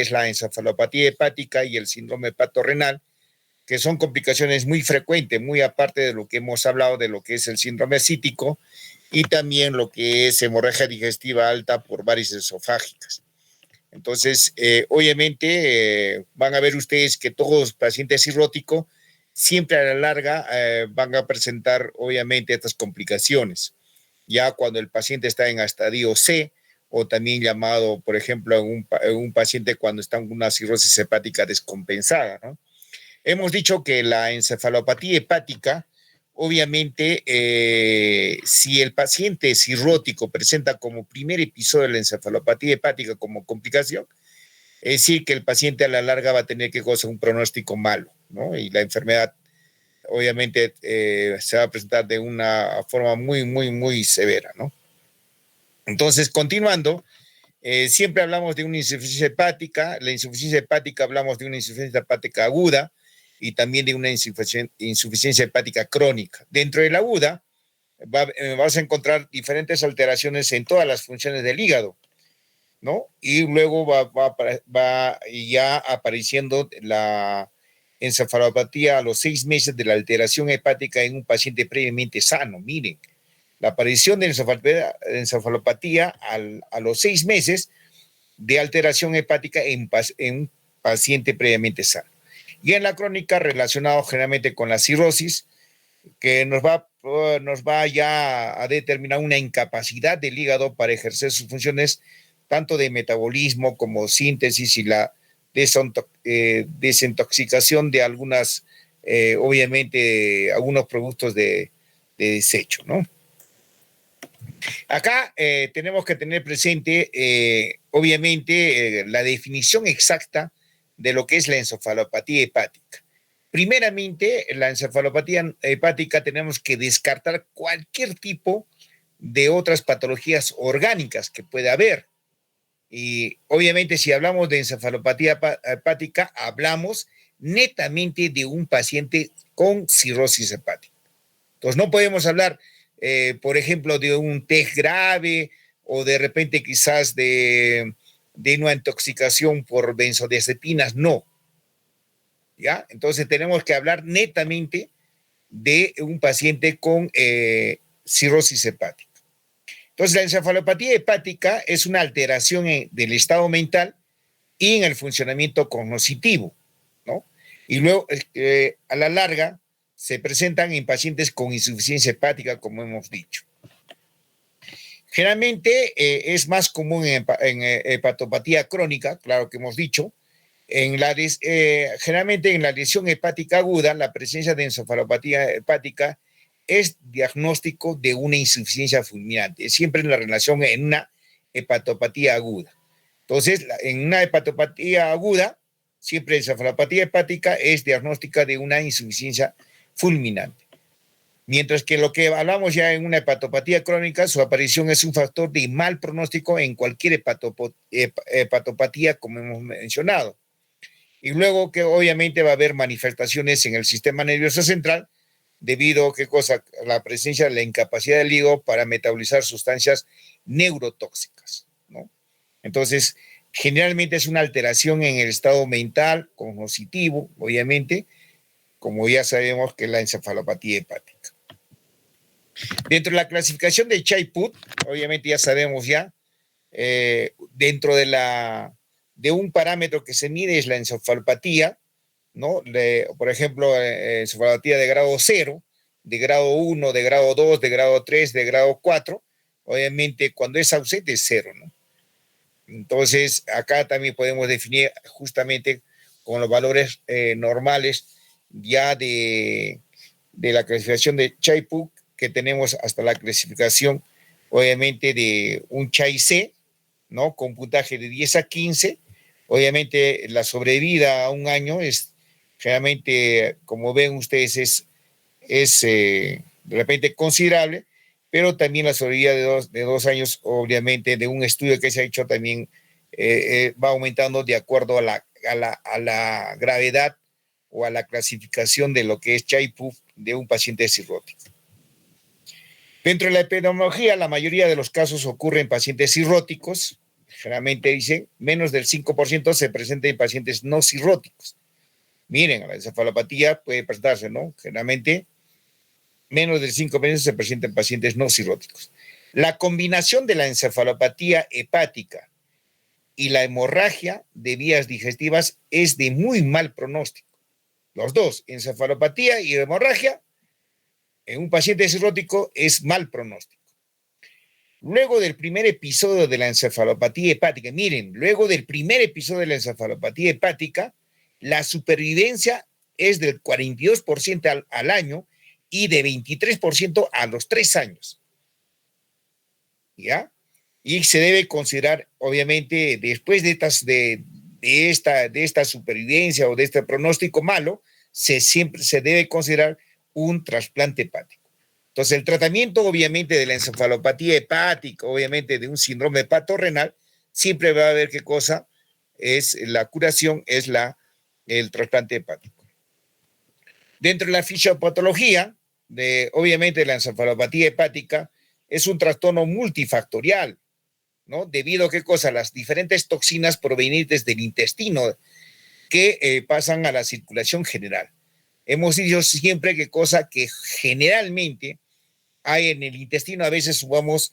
es la encefalopatía hepática y el síndrome hepatorrenal, que son complicaciones muy frecuentes, muy aparte de lo que hemos hablado de lo que es el síndrome ascítico y también lo que es hemorragia digestiva alta por varices esofágicas. Entonces, obviamente, van a ver ustedes que todos los pacientes cirróticos siempre a la larga van a presentar, obviamente, estas complicaciones. Ya cuando el paciente está en estadio C, o también llamado, por ejemplo, un paciente cuando está en una cirrosis hepática descompensada, ¿no? Hemos dicho que la encefalopatía hepática, obviamente, si el paciente cirrótico presenta como primer episodio de la encefalopatía hepática como complicación, es decir, que el paciente a la larga va a tener que gozar un pronóstico malo, ¿no? Y la enfermedad, obviamente, se va a presentar de una forma muy, muy, muy severa, ¿no? Entonces, continuando, siempre hablamos de una insuficiencia hepática. La insuficiencia hepática hablamos de una insuficiencia hepática aguda y también de una insuficiencia hepática crónica. Dentro de la aguda vas a encontrar diferentes alteraciones en todas las funciones del hígado, ¿no? Y luego va ya apareciendo la encefalopatía a los 6 meses de la alteración hepática en un paciente previamente sano. Miren, la aparición de encefalopatía a los 6 meses de alteración hepática en un paciente previamente sano. Y en la crónica, relacionado generalmente con la cirrosis, que nos va ya a determinar una incapacidad del hígado para ejercer sus funciones, tanto de metabolismo como síntesis y la desintoxicación de algunas, obviamente, algunos productos de desecho, ¿no? Acá tenemos que tener presente, obviamente, la definición exacta de lo que es la encefalopatía hepática. Primeramente, la encefalopatía hepática tenemos que descartar cualquier tipo de otras patologías orgánicas que pueda haber. Y obviamente, si hablamos de encefalopatía hepática, hablamos netamente de un paciente con cirrosis hepática. Entonces, no podemos hablar, por ejemplo, de un TEG grave o de repente quizás de una intoxicación por benzodiazepinas, no. ¿Ya? Entonces, tenemos que hablar netamente de un paciente con cirrosis hepática. Entonces, la encefalopatía hepática es una alteración del estado mental y en el funcionamiento cognitivo, ¿no? Y luego, a la larga, se presentan en pacientes con insuficiencia hepática, como hemos dicho. Generalmente es más común en hepatopatía crónica, claro que hemos dicho. Generalmente en la lesión hepática aguda, la presencia de encefalopatía hepática es diagnóstico de una insuficiencia fulminante, siempre en la relación en una hepatopatía aguda. Entonces, en una hepatopatía aguda, siempre encefalopatía hepática es diagnóstica de una insuficiencia fulminante. Mientras que lo que hablamos ya en una hepatopatía crónica, su aparición es un factor de mal pronóstico en cualquier hepatopatía, como hemos mencionado. Y luego que obviamente va a haber manifestaciones en el sistema nervioso central debido a la presencia de la incapacidad del hígado para metabolizar sustancias neurotóxicas, ¿no? Entonces, generalmente es una alteración en el estado mental, cognitivo, obviamente, como ya sabemos que es la encefalopatía hepática. Dentro de la clasificación de Chai-Put, obviamente ya sabemos ya, dentro de un parámetro que se mide es la encefalopatía, ¿no? Por ejemplo, encefalopatía de grado 0, de grado 1, de grado 2, de grado 3, de grado 4, obviamente cuando es ausente es 0, ¿no? Entonces, acá también podemos definir justamente con los valores normales ya de la clasificación de Chai-Put, que tenemos hasta la clasificación, obviamente, de un Chai-C, ¿no? Con puntaje de 10 a 15. Obviamente, la sobrevida a un año es generalmente, como ven ustedes, es de repente considerable, pero también la sobrevida de dos años, obviamente, de un estudio que se ha hecho también va aumentando de acuerdo a la gravedad o a la clasificación de lo que es Chai-Put de un paciente cirrótico. Dentro de la epidemiología, la mayoría de los casos ocurren en pacientes cirróticos, Generalmente dicen, menos del 5% se presenta en pacientes no cirróticos. Miren, la encefalopatía puede presentarse, ¿no? Generalmente, menos del 5% se presenta en pacientes no cirróticos. La combinación de la encefalopatía hepática y la hemorragia de vías digestivas es de muy mal pronóstico. Los dos, encefalopatía y hemorragia, en un paciente cirrótico es mal pronóstico. Luego del primer episodio de la encefalopatía hepática, miren, luego del primer episodio de la encefalopatía hepática, la supervivencia es del 42% al año y de 23% a los 3 años. ¿Ya? Y se debe considerar, obviamente, después de esta supervivencia o de este pronóstico malo, siempre se debe considerar un trasplante hepático. Entonces, el tratamiento, obviamente, de la encefalopatía hepática, obviamente, de un síndrome hepatorenal, siempre va a haber qué cosa es la curación, es el trasplante hepático. Dentro de la fisiopatología, obviamente, la encefalopatía hepática es un trastorno multifactorial, ¿no? Debido a qué cosa, las diferentes toxinas provenientes del intestino que pasan a la circulación general. Hemos dicho siempre que cosa que generalmente hay en el intestino, a veces subamos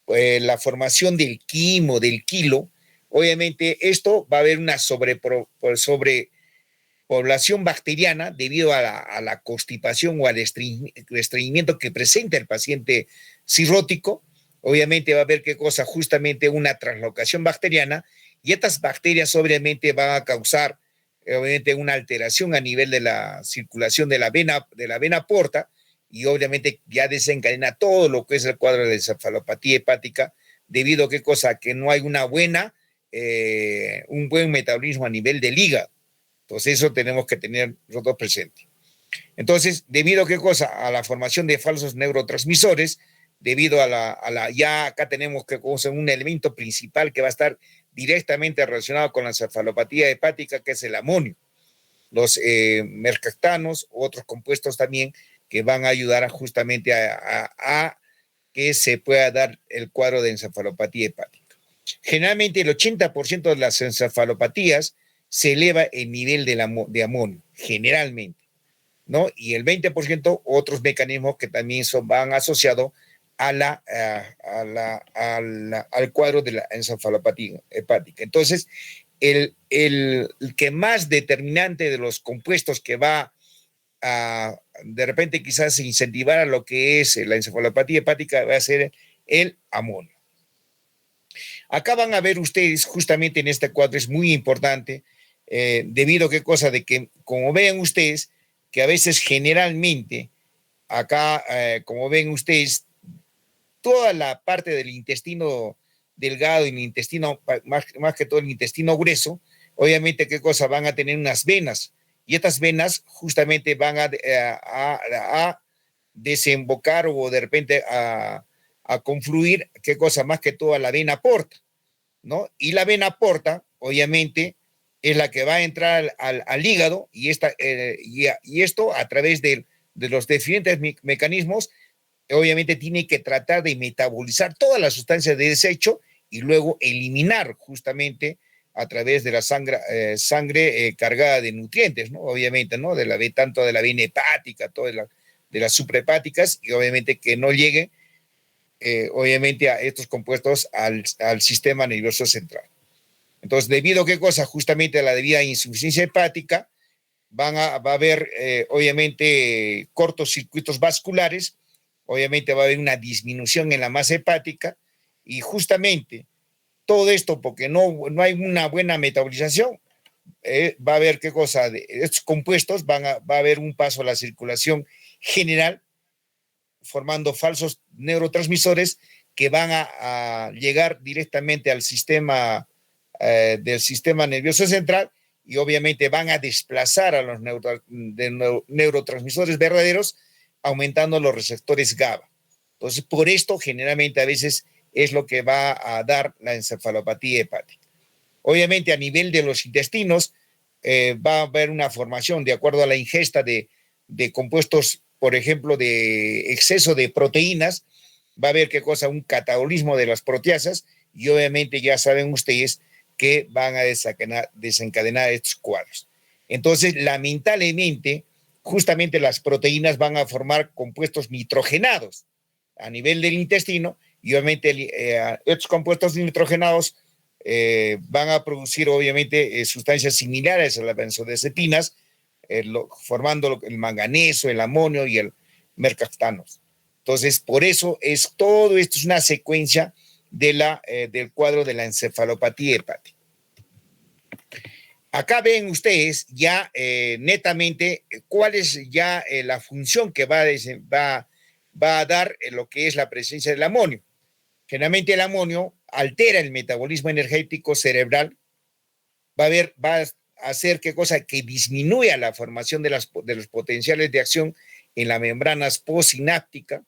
la formación del quimo, del kilo. Obviamente esto va a haber una sobrepoblación bacteriana debido a la constipación o al estreñimiento que presenta el paciente cirrótico. Obviamente va a haber qué cosa, justamente una translocación bacteriana, y estas bacterias obviamente van a causar obviamente una alteración a nivel de la circulación de la vena porta, y obviamente ya desencadena todo lo que es el cuadro de encefalopatía hepática, debido a qué cosa, que no hay un buen metabolismo a nivel del hígado. Entonces eso tenemos que tener nosotros presente. Entonces, debido a qué cosa, a la formación de falsos neurotransmisores, debido ya acá tenemos que un elemento principal que va a estar directamente relacionado con la encefalopatía hepática, que es el amonio, los mercaptanos, otros compuestos también que van a ayudar justamente a que se pueda dar el cuadro de encefalopatía hepática. Generalmente el 80% de las encefalopatías se eleva el nivel de amonio, generalmente, ¿no? Y el 20% otros mecanismos que también van asociados al cuadro de la encefalopatía hepática. Entonces, el que más determinante de los compuestos que va a, de repente, quizás incentivar a lo que es la encefalopatía hepática va a ser el amonio. Acá van a ver ustedes, justamente en este cuadro es muy importante, debido a qué cosa, de que, como ven ustedes, que a veces generalmente, acá, como ven ustedes, toda la parte del intestino delgado y el intestino, más que todo el intestino grueso, obviamente, ¿qué cosa? Van a tener unas venas, y estas venas justamente van a desembocar o de repente a confluir, ¿qué cosa? Más que todo a la vena porta, ¿no? Y la vena porta, obviamente, es la que va a entrar al hígado, y esto a través de los diferentes mecanismos, obviamente tiene que tratar de metabolizar todas las sustancias de desecho y luego eliminar justamente a través de la sangre cargada de nutrientes, ¿no? Obviamente, ¿no? Tanto de la vena hepática, de las suprahepáticas, y obviamente que no llegue, obviamente, a estos compuestos al sistema nervioso central. Entonces, debido a qué cosa, justamente a la debida insuficiencia hepática, va a haber, obviamente, cortocircuitos vasculares, obviamente va a haber una disminución en la masa hepática, y justamente todo esto porque no hay una buena metabolización, va a haber qué cosa, estos compuestos va a haber un paso a la circulación general, formando falsos neurotransmisores que van a llegar directamente al sistema del sistema nervioso central, y obviamente van a desplazar a los neurotransmisores verdaderos, aumentando los receptores GABA. Entonces, por esto generalmente a veces es lo que va a dar la encefalopatía hepática. Obviamente a nivel de los intestinos va a haber una formación de acuerdo a la ingesta de compuestos, por ejemplo, de exceso de proteínas, va a haber qué cosa, un catabolismo de las proteasas, y obviamente ya saben ustedes que van a desencadenar estos cuadros. Entonces, lamentablemente, justamente las proteínas van a formar compuestos nitrogenados a nivel del intestino y obviamente estos compuestos nitrogenados van a producir obviamente sustancias similares a las benzodiazepinas, formando el manganeso, el amonio y el mercaptano. Entonces, por eso todo esto es una secuencia del cuadro de la encefalopatía hepática. Acá ven ustedes ya netamente cuál es ya la función que va a dar lo que es la presencia del amonio. Generalmente el amonio altera el metabolismo energético cerebral, va a hacer qué cosa, que disminuya la formación de los potenciales de acción en las membranas postsinápticas.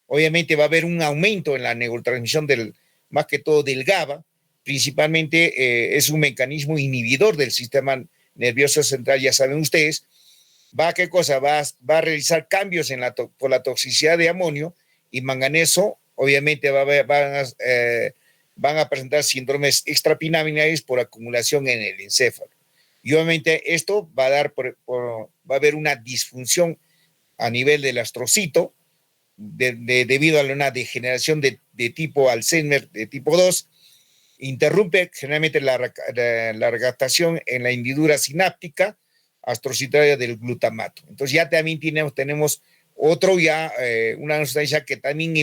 Obviamente va a haber un aumento en la neurotransmisión más que todo del GABA, principalmente es un mecanismo inhibidor del sistema nervioso central, ya saben ustedes. ¿Qué cosa? Va a realizar cambios por la toxicidad de amonio y manganeso. Obviamente van a presentar síndromes extrapinaminales por acumulación en el encéfalo. Y obviamente esto va a haber una disfunción a nivel del astrocito debido a una degeneración de tipo Alzheimer de tipo 2. Interrumpe generalmente la recaptación en la hendidura sináptica astrocitaria del glutamato. Entonces ya también tenemos una sustancia que también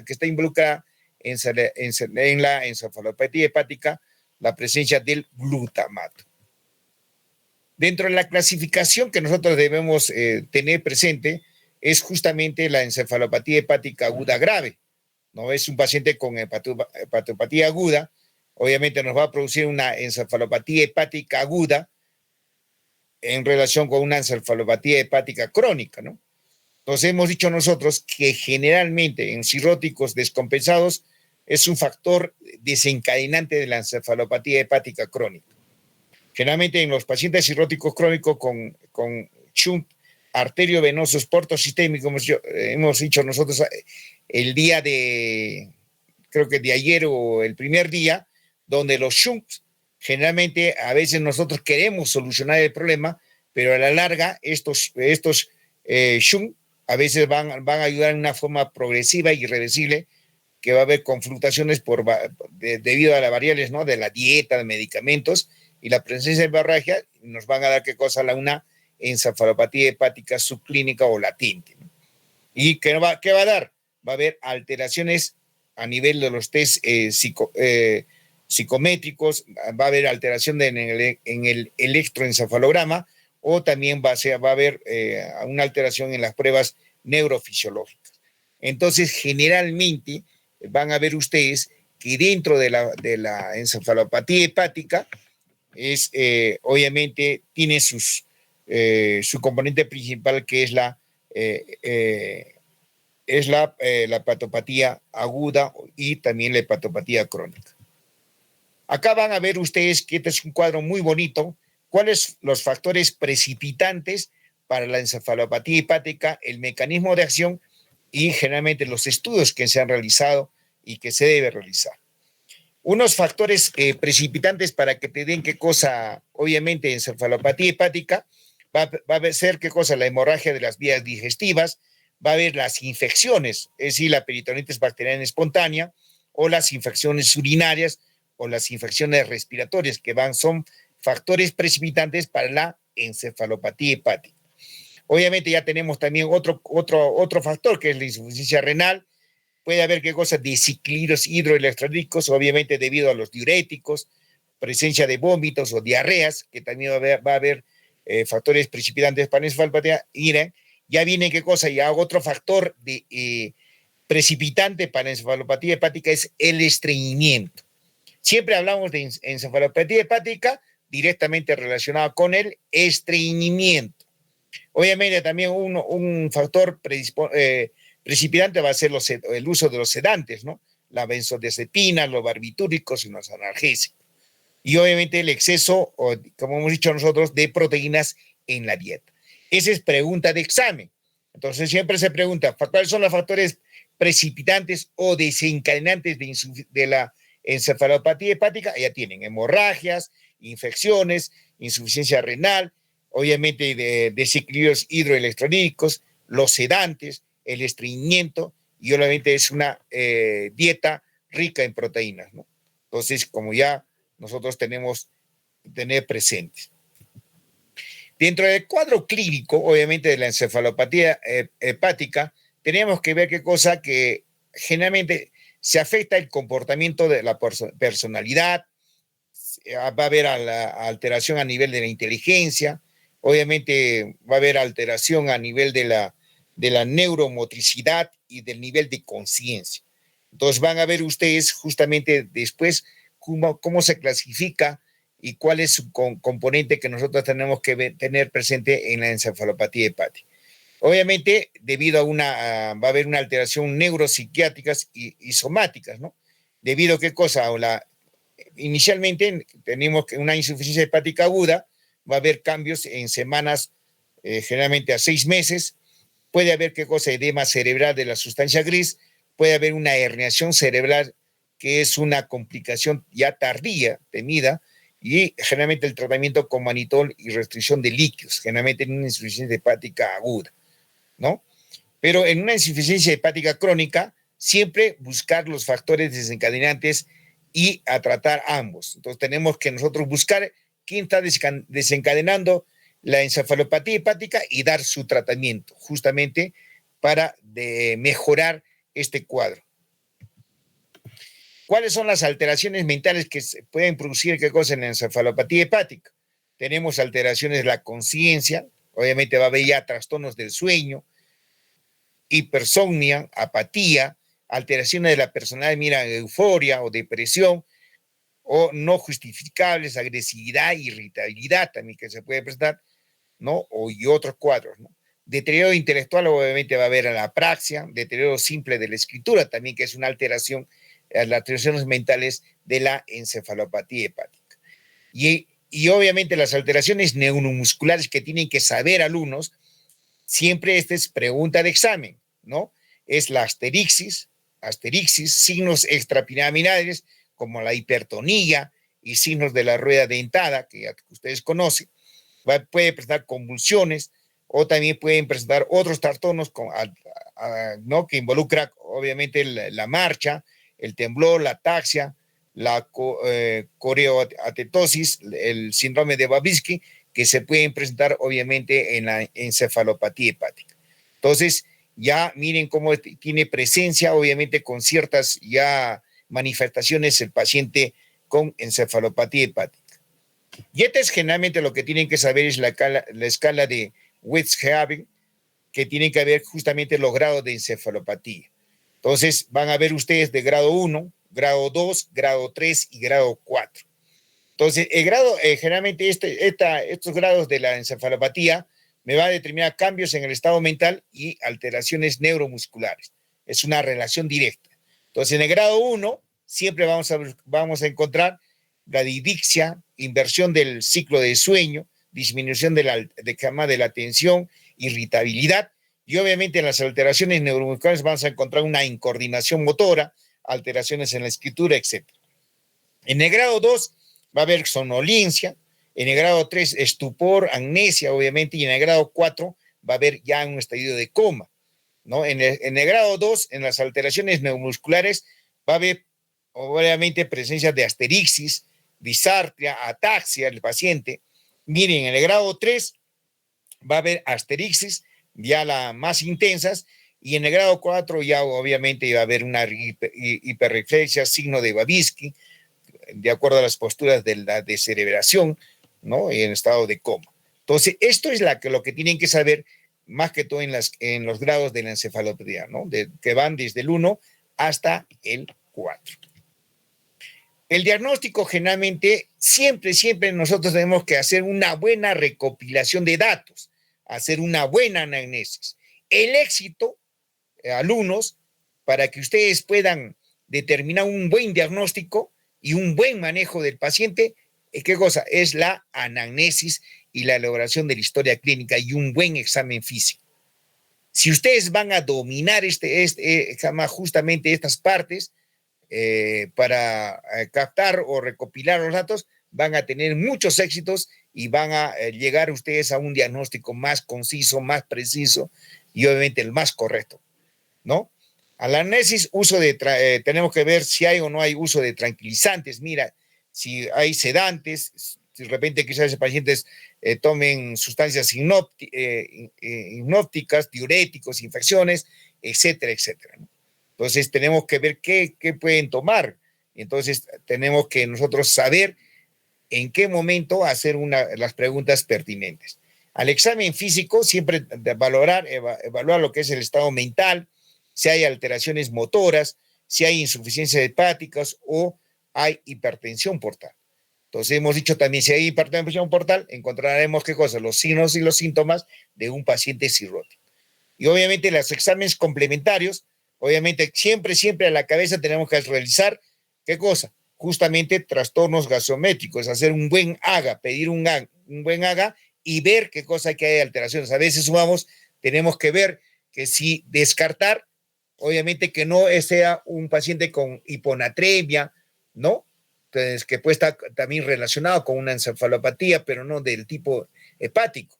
está involucrada en la encefalopatía hepática, la presencia del glutamato. Dentro de la clasificación que nosotros debemos tener presente es justamente la encefalopatía hepática aguda grave, ¿no? Es un paciente con hepatopatía aguda, obviamente nos va a producir una encefalopatía hepática aguda en relación con una encefalopatía hepática crónica, ¿no? Entonces hemos dicho nosotros que generalmente en cirróticos descompensados es un factor desencadenante de la encefalopatía hepática crónica. Generalmente en los pacientes cirróticos crónicos con shunt arteriovenosos portosistémicos, hemos dicho nosotros el día creo que de ayer o el primer día, donde los shunts, generalmente a veces nosotros queremos solucionar el problema, pero a la larga estos shunts a veces van a ayudar en una forma progresiva y irreversible, que va a haber con fluctuaciones debido a las variables, ¿no?, de la dieta, de medicamentos y la presencia de hemorragia, nos van a dar qué cosa, una encefalopatía hepática subclínica o latente, ¿no? ¿Y qué va a dar? Va a haber alteraciones a nivel de los test psicométricos, va a haber alteración en el electroencefalograma, o también va a haber una alteración en las pruebas neurofisiológicas. Entonces, generalmente van a ver ustedes que dentro de la encefalopatía hepática obviamente tiene su componente principal, que es la hepatopatía aguda y también la hepatopatía crónica. Acá van a ver ustedes que este es un cuadro muy bonito. ¿Cuáles son los factores precipitantes para la encefalopatía hepática, el mecanismo de acción y generalmente los estudios que se han realizado y que se debe realizar? Unos factores precipitantes para que te den qué cosa, obviamente, encefalopatía hepática, va a ser qué cosa, la hemorragia de las vías digestivas, va a haber las infecciones, es decir, la peritonitis bacteriana espontánea, o las infecciones urinarias, o las infecciones respiratorias, que son factores precipitantes para la encefalopatía hepática. Obviamente ya tenemos también otro factor, que es la insuficiencia renal. Puede haber qué cosa, desequilibrios hidroelectrolíticos, obviamente debido a los diuréticos, presencia de vómitos o diarreas, que también va a haber factores precipitantes para la encefalopatía. Ya viene qué cosa, ya otro factor precipitante para la encefalopatía hepática es el estreñimiento. Siempre hablamos de encefalopatía hepática directamente relacionada con el estreñimiento. Obviamente también un factor precipitante va a ser el uso de los sedantes, ¿no? La benzodiazepina, los barbitúricos y los analgésicos. Y obviamente el exceso, como hemos dicho nosotros, de proteínas en la dieta. Esa es pregunta de examen. Entonces siempre se pregunta, ¿cuáles son los factores precipitantes o desencadenantes de la encefalopatía hepática, ya tienen hemorragias, infecciones, insuficiencia renal, obviamente desequilibrios hidroelectrolíticos, los sedantes, el estreñimiento, y obviamente es una dieta rica en proteínas, ¿no? Entonces, como ya nosotros tenemos que tener presentes. Dentro del cuadro clínico, obviamente, de la encefalopatía hepática, tenemos que ver qué cosa que generalmente se afecta el comportamiento de la personalidad, va a haber alteración a nivel de la inteligencia, obviamente va a haber alteración a nivel de la neuromotricidad y del nivel de conciencia. Entonces van a ver ustedes justamente después cómo se clasifica y cuál es su componente que nosotros tenemos que tener presente en la encefalopatía hepática. Obviamente, debido va a haber una alteración neuropsiquiátricas y somáticas, ¿no? Debido a qué cosa, inicialmente tenemos una insuficiencia hepática aguda, va a haber cambios en semanas, generalmente a 6 meses, puede haber qué cosa, edema cerebral de la sustancia gris, puede haber una herniación cerebral, que es una complicación ya tardía, temida, y generalmente el tratamiento con manitol y restricción de líquidos, generalmente en una insuficiencia hepática aguda, ¿no? Pero en una insuficiencia hepática crónica, siempre buscar los factores desencadenantes y a tratar ambos. Entonces tenemos que nosotros buscar quién está desencadenando la encefalopatía hepática y dar su tratamiento, justamente para mejorar este cuadro. ¿Cuáles son las alteraciones mentales que se pueden producir qué cosa en la encefalopatía hepática? Tenemos alteraciones de la conciencia, obviamente va a haber ya trastornos del sueño, hipersomnia, apatía, alteraciones de la personalidad, mira, euforia o depresión, o no justificables, agresividad, irritabilidad también que se puede presentar, ¿no? Y otros cuadros, ¿no? Deterioro intelectual, obviamente va a haber la apraxia, deterioro simple de la escritura también, que es una alteración, las alteraciones mentales de la encefalopatía hepática. Y obviamente las alteraciones neuromusculares que tienen que saber alumnos, siempre esta es pregunta de examen, ¿no? Es la asterixis, signos extrapiramidales como la hipertonía y signos de la rueda dentada, que ya ustedes conocen. Puede presentar convulsiones o también pueden presentar otros trastornos ¿no? Que involucra obviamente la marcha, el temblor, la ataxia, la coreoatetosis, el síndrome de Babinski, que se pueden presentar obviamente en la encefalopatía hepática. Entonces, ya miren cómo tiene presencia, obviamente con ciertas ya manifestaciones el paciente con encefalopatía hepática. Y este es generalmente lo que tienen que saber, es la escala de Westhaven, que tienen que ver justamente los grados de encefalopatía. Entonces, van a ver ustedes de grado 1, grado 2, grado 3 y grado 4. Entonces, el grado, generalmente estos grados de la encefalopatía me va a determinar cambios en el estado mental y alteraciones neuromusculares. Es una relación directa. Entonces, en el grado 1, siempre vamos a encontrar bradidixia, inversión del ciclo de sueño, disminución de la atención, irritabilidad, y obviamente en las alteraciones neuromusculares vamos a encontrar una incoordinación motora, alteraciones en la escritura, etc. En el grado 2 va a haber somnolencia, en el grado 3 estupor, amnesia, obviamente, y en el grado 4 va a haber ya un estadio de coma, ¿no? En el grado 2, en las alteraciones neuromusculares, va a haber obviamente presencia de asterixis, disartria, ataxia del paciente. Miren, en el grado 3 va a haber asterixis, ya las más intensas, y en el grado 4 ya obviamente va a haber una hiperreflexia, signo de Babinski, de acuerdo a las posturas de la descerebración, ¿no? En estado de coma. Entonces, esto es lo que tienen que saber más que todo en los grados de la encefalopatía, ¿no? Que van desde el 1 hasta el 4. El diagnóstico generalmente, siempre nosotros tenemos que hacer una buena recopilación de datos, hacer una buena anamnesis. El éxito, alumnos, para que ustedes puedan determinar un buen diagnóstico y un buen manejo del paciente, ¿qué cosa? Es la anamnesis y la elaboración de la historia clínica y un buen examen físico. Si ustedes van a dominar justamente estas partes, para captar o recopilar los datos, van a tener muchos éxitos y van a llegar ustedes a un diagnóstico más conciso, más preciso y obviamente el más correcto, ¿no? Al análisis, tenemos que ver si hay o no hay uso de tranquilizantes. Mira, si hay sedantes, si de repente quizás esos pacientes tomen sustancias hipnóticas, diuréticos, infecciones, etcétera, etcétera, ¿no? Entonces tenemos que ver qué pueden tomar. Entonces tenemos que nosotros saber en qué momento hacer las preguntas pertinentes. Al examen físico, siempre evaluar lo que es el estado mental, si hay alteraciones motoras, si hay insuficiencias hepáticas o hay hipertensión portal. Entonces hemos dicho también, si hay hipertensión portal, encontraremos qué cosas, los signos y los síntomas de un paciente cirrótico. Y obviamente los exámenes complementarios, obviamente siempre a la cabeza tenemos que realizar, ¿qué cosa? Justamente trastornos gasométricos, hacer un buen AGA, pedir un buen AGA y ver qué cosa que hay alteraciones. A veces tenemos que ver que si descartar, obviamente que no sea un paciente con hiponatremia, ¿no? Entonces, que puede estar también relacionado con una encefalopatía, pero no del tipo hepático,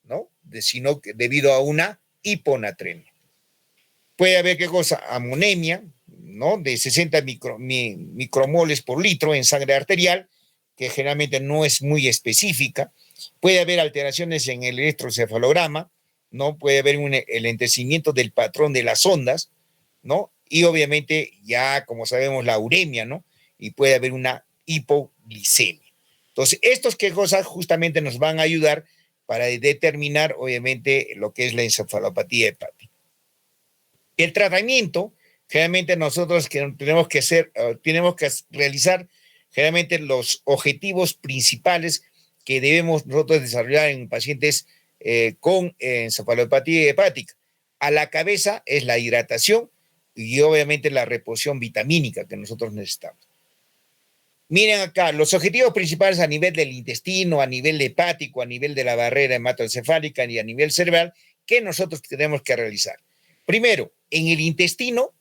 ¿no? Sino que debido a una hiponatremia. Puede haber, ¿qué cosa? Amonemia, ¿no? De 60 micromoles por litro en sangre arterial, que generalmente no es muy específica. Puede haber alteraciones en el electroencefalograma, ¿no? Puede haber el entenecimiento del patrón de las ondas, ¿no? Y obviamente ya, como sabemos, la uremia, ¿no? Y puede haber una hipoglicemia. Entonces, estos qué cosas justamente nos van a ayudar para determinar, obviamente, lo que es la encefalopatía hepática. El tratamiento, generalmente nosotros tenemos que realizar generalmente los objetivos principales que debemos nosotros desarrollar en pacientes con encefalopatía hepática. A la cabeza es la hidratación y obviamente la reposición vitamínica que nosotros necesitamos. Miren acá, los objetivos principales a nivel del intestino, a nivel hepático, a nivel de la barrera hematoencefálica y a nivel cerebral, que nosotros tenemos que realizar. Primero, en el intestino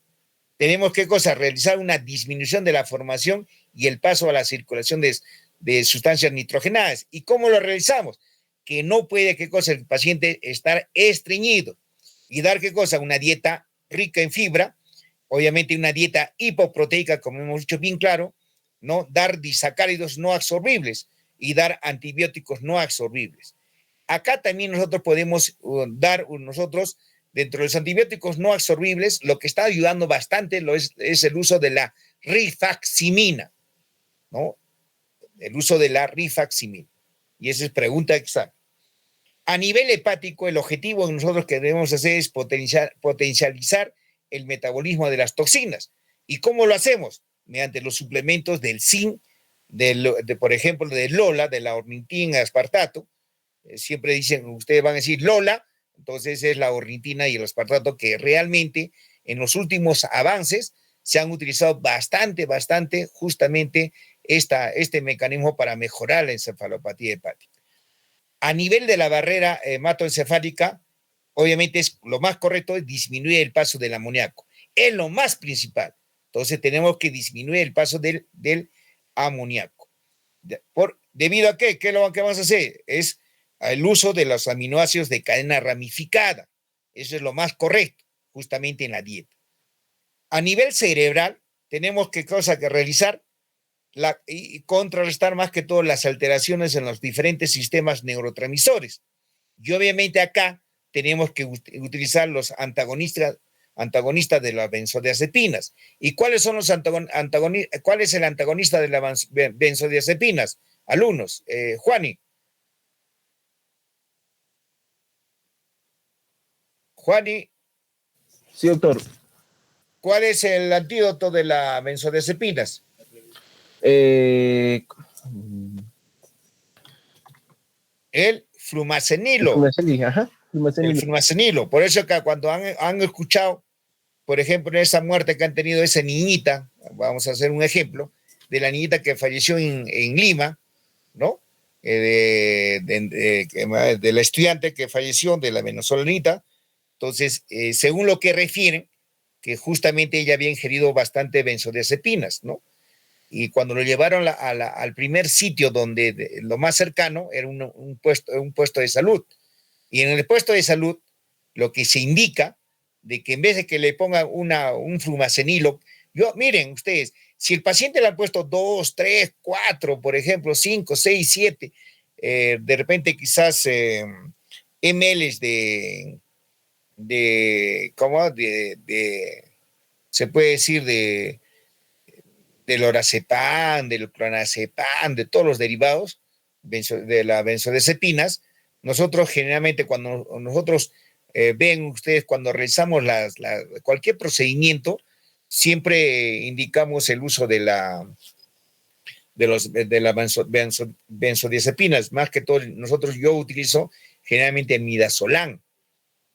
tenemos que realizar una disminución de la formación y el paso a la circulación de sustancias nitrogenadas. ¿Y cómo lo realizamos? Que no puede el paciente estar estreñido y dar una dieta rica en fibra, obviamente una dieta hipoproteica, como hemos dicho bien claro, ¿no? Dar disacáridos no absorbibles y dar antibióticos no absorbibles. Acá también nosotros podemos dar dentro de los antibióticos no absorbibles, lo que está ayudando bastante es el uso de la rifaximina, ¿no? El uso de la rifaximina. Y esa es pregunta exacta. A nivel hepático, el objetivo que nosotros debemos hacer es potencializar el metabolismo de las toxinas. ¿Y cómo lo hacemos? Mediante los suplementos del zinc, por ejemplo, del LOLA, de la ornitina aspartato. Siempre dicen, ustedes van a decir LOLA, entonces es la ornitina y el aspartato que realmente en los últimos avances se han utilizado bastante justamente este mecanismo para mejorar la encefalopatía hepática. A nivel de la barrera hematoencefálica, obviamente lo más correcto es disminuir el paso del amoníaco. Es lo más principal. Entonces tenemos que disminuir el paso del amoníaco. ¿Debido a qué? ¿Qué es lo que vamos a hacer? Es el uso de los aminoácidos de cadena ramificada. Eso es lo más correcto, justamente en la dieta. A nivel cerebral, tenemos que realizar y contrarrestar más que todo las alteraciones en los diferentes sistemas neurotransmisores. Y obviamente acá tenemos que utilizar los antagonistas de las benzodiazepinas. ¿Y cuáles son cuál es el antagonista de las benzodiazepinas? Alumnos, Juani. Sí, doctor. ¿Cuál es el antídoto de las benzodiazepinas? El flumacenilo. El flumacenilo. Por eso que cuando han escuchado, por ejemplo, en esa muerte que han tenido esa niñita, vamos a hacer un ejemplo, de la niñita que falleció en Lima, ¿no? De la estudiante que falleció, de la venezolanita. Entonces, según lo que refieren, que justamente ella había ingerido bastante benzodiazepinas, ¿no? Y cuando lo llevaron al primer sitio donde lo más cercano era un puesto de salud. Y en el puesto de salud, lo que se indica de que en vez de que le pongan un flumacenilo, miren ustedes, si el paciente le han puesto 2, 3, 4, por ejemplo, 5, 6, 7, de repente quizás ml ¿cómo? Se puede decir del lorazepam, del clonazepam, de todos los derivados de las benzodiazepinas. Nosotros generalmente cuando nosotros ven ustedes cuando realizamos cualquier procedimiento, siempre indicamos el uso de las benzodiazepinas. Más que todo, yo utilizo generalmente el midazolam.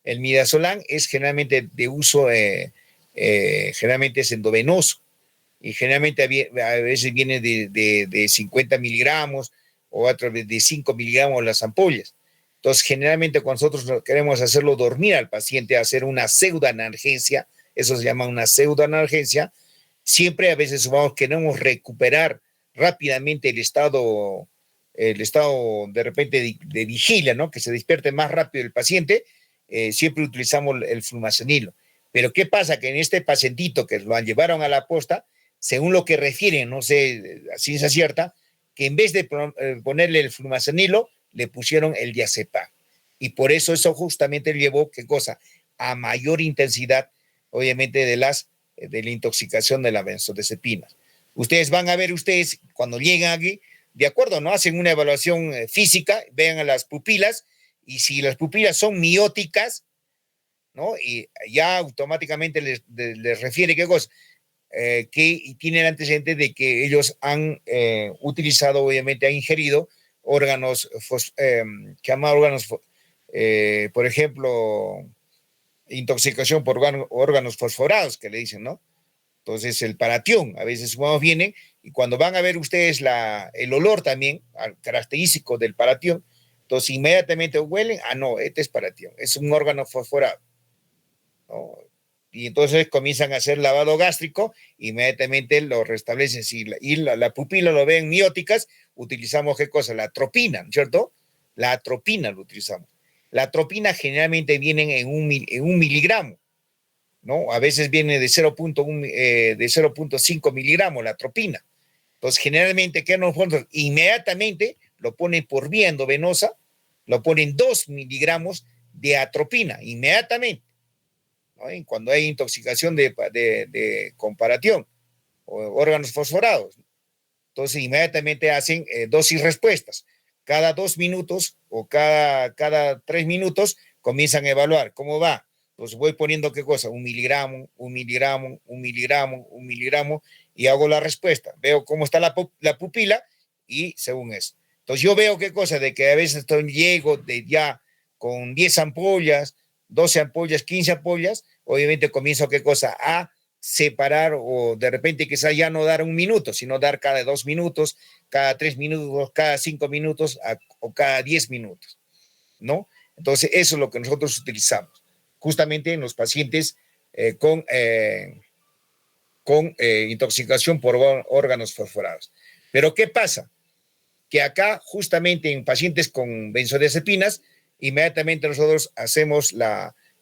El midazolam es generalmente de uso, generalmente es endovenoso y generalmente a veces viene de 50 miligramos o a través de 5 miligramos las ampollas. Entonces, generalmente cuando nosotros queremos hacerlo dormir al paciente, hacer una pseudoanalgesia, eso se llama una pseudoanalgesia, siempre a veces queremos recuperar rápidamente el estado de repente de vigilia, ¿no? Que se despierte más rápido el paciente, siempre utilizamos el flumacenilo. Pero ¿qué pasa? Que en este pacientito que lo llevaron a la posta, según lo que refieren, no sé, a ciencia cierta, que en vez de ponerle el flumacenilo, le pusieron el diazepam. Y por eso justamente llevó, ¿qué cosa? A mayor intensidad, obviamente, de la intoxicación de las benzodiazepinas. Ustedes van a ver, cuando llegan aquí, de acuerdo, ¿no? Hacen una evaluación física, vean a las pupilas, y si las pupilas son mióticas, ¿no? Y ya automáticamente les refiere qué cosa, que tienen antecedentes de que ellos han utilizado, obviamente, han ingerido órganos, que llaman órganos, por ejemplo, intoxicación por órganos fosforados, que le dicen, ¿no? Entonces, el paratión, a veces vienen y cuando van a ver ustedes el olor también, característico del paratión, entonces inmediatamente huelen, no, este es paratión, es un órgano fosforado, ¿no? Y entonces comienzan a hacer lavado gástrico, inmediatamente lo restablecen. Si la pupila lo ven mióticas, utilizamos ¿qué cosa? La atropina, ¿cierto? La atropina lo utilizamos. La atropina generalmente viene en un miligramo, ¿no? A veces viene de 0.5 miligramos la atropina. Entonces, generalmente, ¿qué nos ponen? Inmediatamente lo ponen por vía endovenosa, lo ponen 2 miligramos de atropina, inmediatamente, ¿no? Y cuando hay intoxicación de comparación o órganos fosforados. Entonces, inmediatamente hacen dosis respuestas. Cada 2 minutos o cada 3 minutos comienzan a evaluar cómo va. Pues voy poniendo qué cosa, 1 miligramo, 1 miligramo, 1 miligramo, 1 miligramo, y hago la respuesta. Veo cómo está la pupila y según eso. Entonces yo veo qué cosa, de que a veces llego ya con 10 ampollas, 12 ampollas, 15 ampollas, obviamente comienzo qué cosa, a separar o de repente quizás ya no dar 1 minuto, sino dar cada 2 minutos, cada 3 minutos, cada 5 minutos o cada 10 minutos, ¿no? Entonces eso es lo que nosotros utilizamos justamente en los pacientes con intoxicación por órganos fosforados. Pero ¿qué pasa? Que acá justamente en pacientes con benzodiazepinas, inmediatamente nosotros hacemos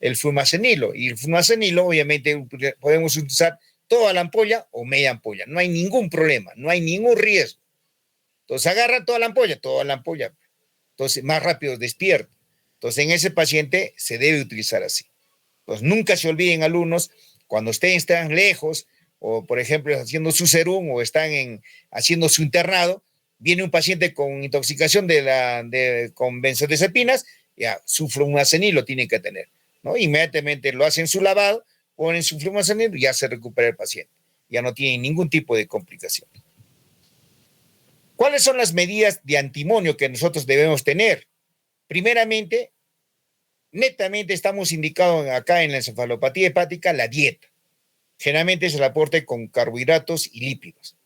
el flumacenilo, y el flumacenilo obviamente podemos utilizar toda la ampolla o media ampolla, no hay ningún problema, no hay ningún riesgo. Entonces agarra toda la ampolla, entonces más rápido despierta. Entonces en ese paciente se debe utilizar así. Entonces nunca se olviden, alumnos, cuando ustedes están lejos o por ejemplo haciendo su serum o están haciendo su internado, viene un paciente con intoxicación con benzodiazepinas, ya su flumacenilo tienen que tener, ¿no? Inmediatamente lo hacen su lavado, ponen su flumacenilo y ya se recupera el paciente. Ya no tiene ningún tipo de complicación. ¿Cuáles son las medidas de antimonio que nosotros debemos tener? Primeramente, netamente estamos indicados acá en la encefalopatía hepática la dieta. Generalmente es el aporte con carbohidratos y lípidos.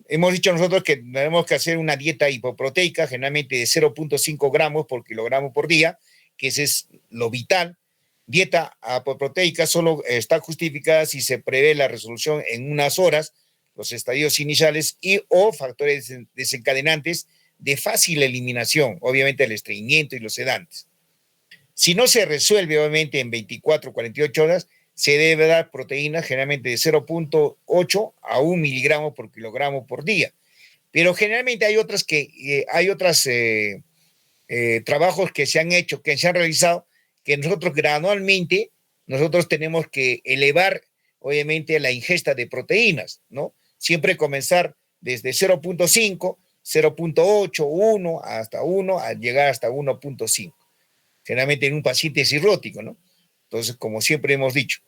Hemos dicho nosotros que tenemos que hacer una dieta hipoproteica, generalmente de 0.5 gramos por kilogramo por día, que ese es lo vital. Dieta apoproteica solo está justificada si se prevé la resolución en unas horas, los estadios iniciales y o factores desencadenantes de fácil eliminación, obviamente el estreñimiento y los sedantes. Si no se resuelve, obviamente, en 24 o 48 horas, se debe dar proteínas generalmente de 0.8 a 1 miligramo por kilogramo por día. Pero generalmente hay otras trabajos que se han hecho, que se han realizado, que nosotros gradualmente, nosotros tenemos que elevar, obviamente, la ingesta de proteínas, ¿no? Siempre comenzar desde 0.5, 0.8, 1, hasta 1, a llegar hasta 1.5. Generalmente en un paciente cirrótico, ¿no? Entonces, como siempre hemos dicho,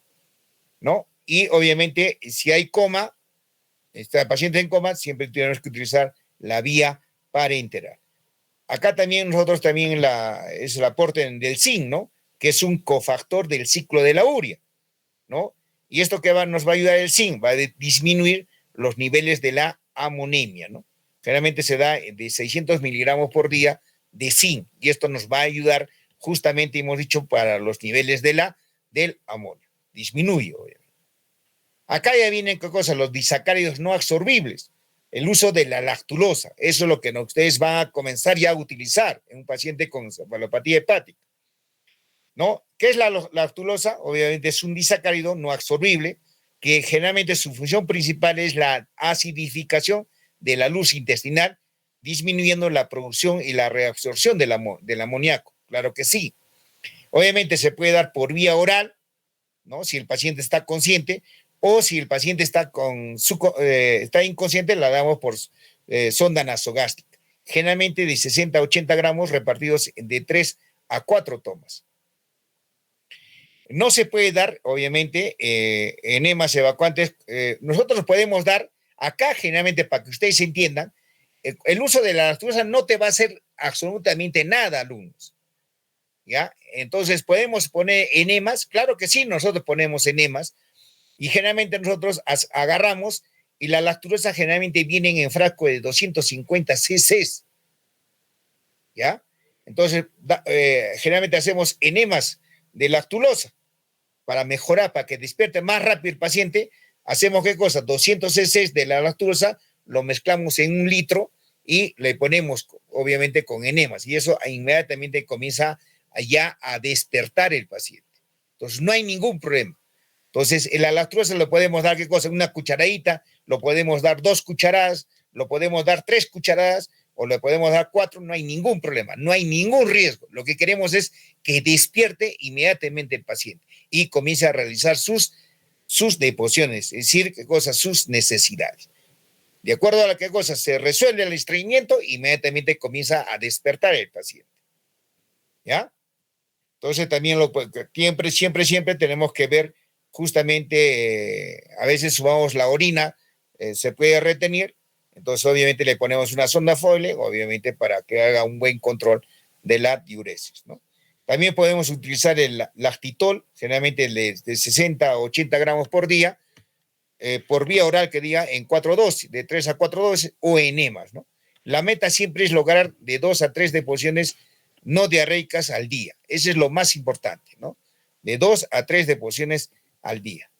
¿no? Y obviamente, si hay coma, está paciente en coma, siempre tenemos que utilizar la vía parenteral. Acá también nosotros también es el aporte del zinc, ¿no? Que es un cofactor del ciclo de la urea, ¿no? Y esto que nos va a ayudar el zinc, va a disminuir los niveles de la amonemia, ¿no? Generalmente se da de 600 miligramos por día de zinc, y esto nos va a ayudar justamente, hemos dicho, para los niveles del amonio. Disminuye, obviamente. Acá ya vienen, ¿qué cosa? Los disacáridos no absorbibles, el uso de la lactulosa. Eso es lo que ustedes van a comenzar ya a utilizar en un paciente con encefalopatía hepática, ¿no? ¿Qué es la lactulosa? Obviamente es un disacárido no absorbible que generalmente su función principal es la acidificación de la luz intestinal, disminuyendo la producción y la reabsorción del amoníaco. Claro que sí. Obviamente se puede dar por vía oral, ¿no? Si el paciente está consciente, o si el paciente está inconsciente, la damos por sonda nasogástrica. Generalmente de 60 a 80 gramos repartidos de 3 a 4 tomas. No se puede dar, obviamente, enemas evacuantes. Nosotros podemos dar, acá generalmente para que ustedes entiendan, el uso de la lactulosa no te va a hacer absolutamente nada, alumnos. ¿Ya? Entonces, ¿podemos poner enemas? Claro que sí, nosotros ponemos enemas y generalmente nosotros agarramos y la lactulosa generalmente vienen en frasco de 250 cc. ¿Ya? Entonces, generalmente hacemos enemas de lactulosa para mejorar, para que despierte más rápido el paciente. Hacemos, ¿qué cosa? 200 cc de la lactulosa, lo mezclamos en 1 litro y le ponemos, obviamente, con enemas. Y eso inmediatamente comienza ya a despertar el paciente. Entonces, no hay ningún problema. Entonces, la lactulosa lo podemos dar, ¿qué cosa? Una cucharadita, lo podemos dar 2 cucharadas, lo podemos dar 3 cucharadas, o le podemos dar 4, no hay ningún problema, no hay ningún riesgo. Lo que queremos es que despierte inmediatamente el paciente y comience a realizar sus deposiciones, es decir, ¿qué cosa? Sus necesidades. De acuerdo a la que cosa se resuelve el estreñimiento, inmediatamente comienza a despertar el paciente. ¿Ya? Entonces también siempre tenemos que ver justamente, a veces subamos la orina, se puede retener, entonces obviamente le ponemos una sonda Foley, obviamente para que haga un buen control de la diuresis, ¿no? También podemos utilizar el lactitol, generalmente de 60 a 80 gramos por día, por vía oral, que diga en 4 dosis, de 3 a 4 dosis, o enemas, ¿no? La meta siempre es lograr de 2 a 3 deposiciones no diarreicas al día. Eso es lo más importante, ¿no? De 2 a 3 deposiciones al día.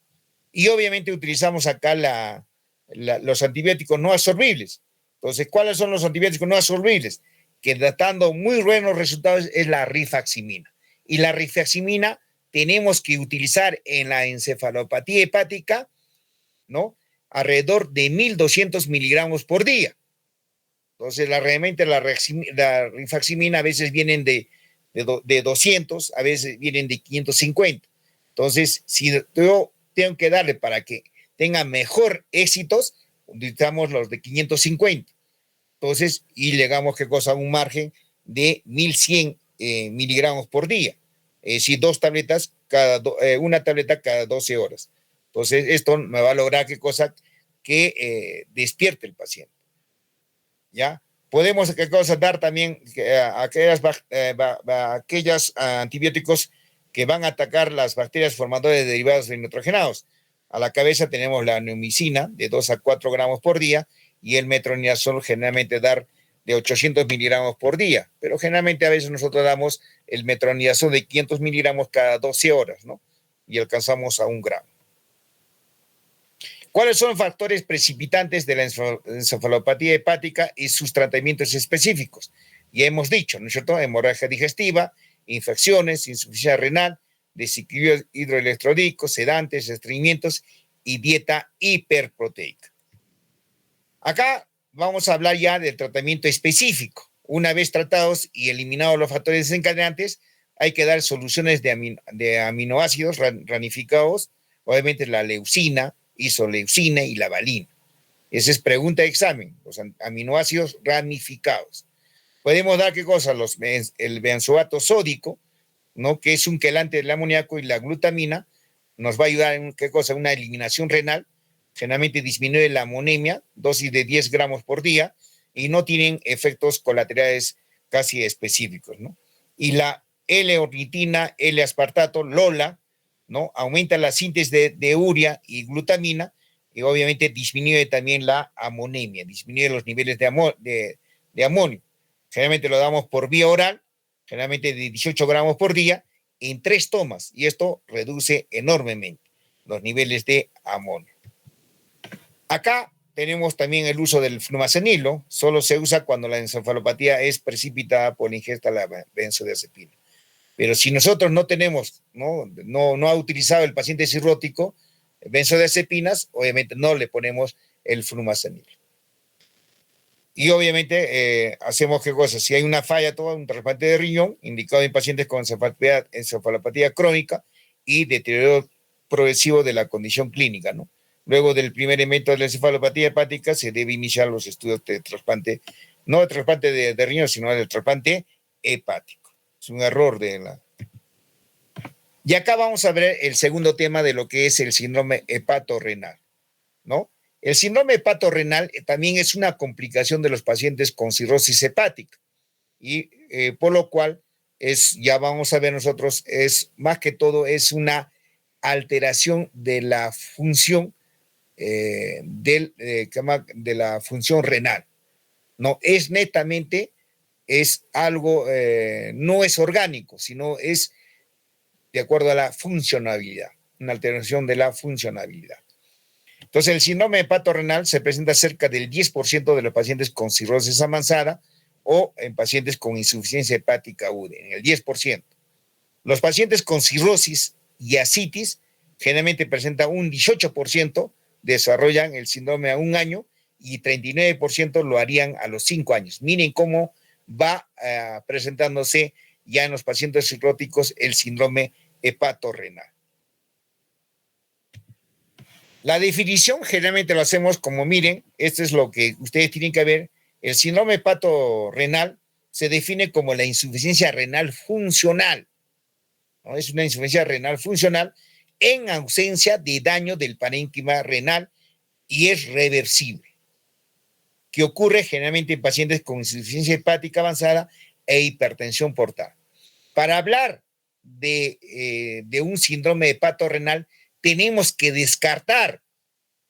Y obviamente utilizamos acá los antibióticos no absorbibles. Entonces, ¿cuáles son los antibióticos no absorbibles? Que dando muy buenos resultados es la rifaximina. Y la rifaximina tenemos que utilizar en la encefalopatía hepática, ¿no? Alrededor de 1.200 miligramos por día. Entonces, realmente la rifaximina a veces vienen de 200, a veces vienen de 550. Entonces, si yo tengo que darle para que tenga mejor éxitos, utilizamos los de 550. Entonces, y le damos, ¿qué cosa? Un margen de 1.100 miligramos por día. Es decir, una tableta cada 12 horas. Entonces, esto me va a lograr, ¿qué cosa? Que despierte el paciente. ¿Ya? Podemos, ¿qué cosa? Dar también aquellos antibióticos que van a atacar las bacterias formadoras de derivados de nitrogenados. A la cabeza tenemos la neomicina de 2 a 4 gramos por día y el metronidazol, generalmente dar de 800 miligramos por día, pero generalmente a veces nosotros damos el metronidazol de 500 miligramos cada 12 horas, ¿no? Y alcanzamos a 1 gramo. ¿Cuáles son los factores precipitantes de la encefalopatía hepática y sus tratamientos específicos? Ya hemos dicho, ¿no es cierto? Hemorragia digestiva, infecciones, insuficiencia renal, desequilibrio hidroelectrólico, sedantes, estreñimientos y dieta hiperproteica. Acá vamos a hablar ya del tratamiento específico. Una vez tratados y eliminados los factores desencadenantes, hay que dar soluciones de aminoácidos ramificados, obviamente la leucina, isoleucina y la valina. Esa es pregunta de examen, los aminoácidos ramificados. Podemos dar, ¿qué cosa? El benzoato sódico, ¿no? Que es un quelante del amoníaco, y la glutamina nos va a ayudar en, ¿qué cosa? Una eliminación renal. Generalmente disminuye la amonemia, dosis de 10 gramos por día, y no tienen efectos colaterales casi específicos, ¿no? Y la L-ornitina, L-aspartato, LOLA, ¿no? Aumenta la síntesis de urea y glutamina, y obviamente disminuye también la amonemia, disminuye los niveles de amonio. Generalmente lo damos por vía oral, generalmente de 18 gramos por día, en 3 tomas, y esto reduce enormemente los niveles de amonio. Acá tenemos también el uso del flumazenilo, solo se usa cuando la encefalopatía es precipitada por la ingesta de la benzodiazepina. Pero si nosotros no tenemos, no ha utilizado el paciente cirrótico benzodiazepinas, obviamente no le ponemos el flumazenilo. Y obviamente hacemos qué cosa, si hay una falla, todo un trasplante de riñón, indicado en pacientes con encefalopatía crónica y deterioro progresivo de la condición clínica, ¿no? Luego del primer evento de la encefalopatía hepática se debe iniciar los estudios de trasplante, no de trasplante de riñón, sino de trasplante hepático. Es un error de la... Y acá vamos a ver el segundo tema de lo que es el síndrome hepatorrenal, ¿no? El síndrome hepatorrenal también es una complicación de los pacientes con cirrosis hepática, y por lo cual ya vamos a ver nosotros, es más que todo es una alteración de la función de la función renal. No es netamente, es algo, no es orgánico, sino es de acuerdo a la funcionabilidad, una alteración de la funcionabilidad. Entonces, el síndrome hepatorrenal se presenta cerca del 10% de los pacientes con cirrosis avanzada o en pacientes con insuficiencia hepática aguda, en el 10%. Los pacientes con cirrosis y ascitis generalmente presentan un 18%, desarrollan el síndrome a 1 año, y 39% lo harían a los 5 años. Miren cómo va presentándose ya en los pacientes cirróticos el síndrome hepatorrenal. La definición generalmente lo hacemos como, miren, esto es lo que ustedes tienen que ver. El síndrome hepatorrenal se define como la insuficiencia renal funcional, ¿no? Es una insuficiencia renal funcional en ausencia de daño del parénquima renal, y es reversible, que ocurre generalmente en pacientes con insuficiencia hepática avanzada e hipertensión portal. Para hablar de un síndrome hepatorrenal, tenemos que descartar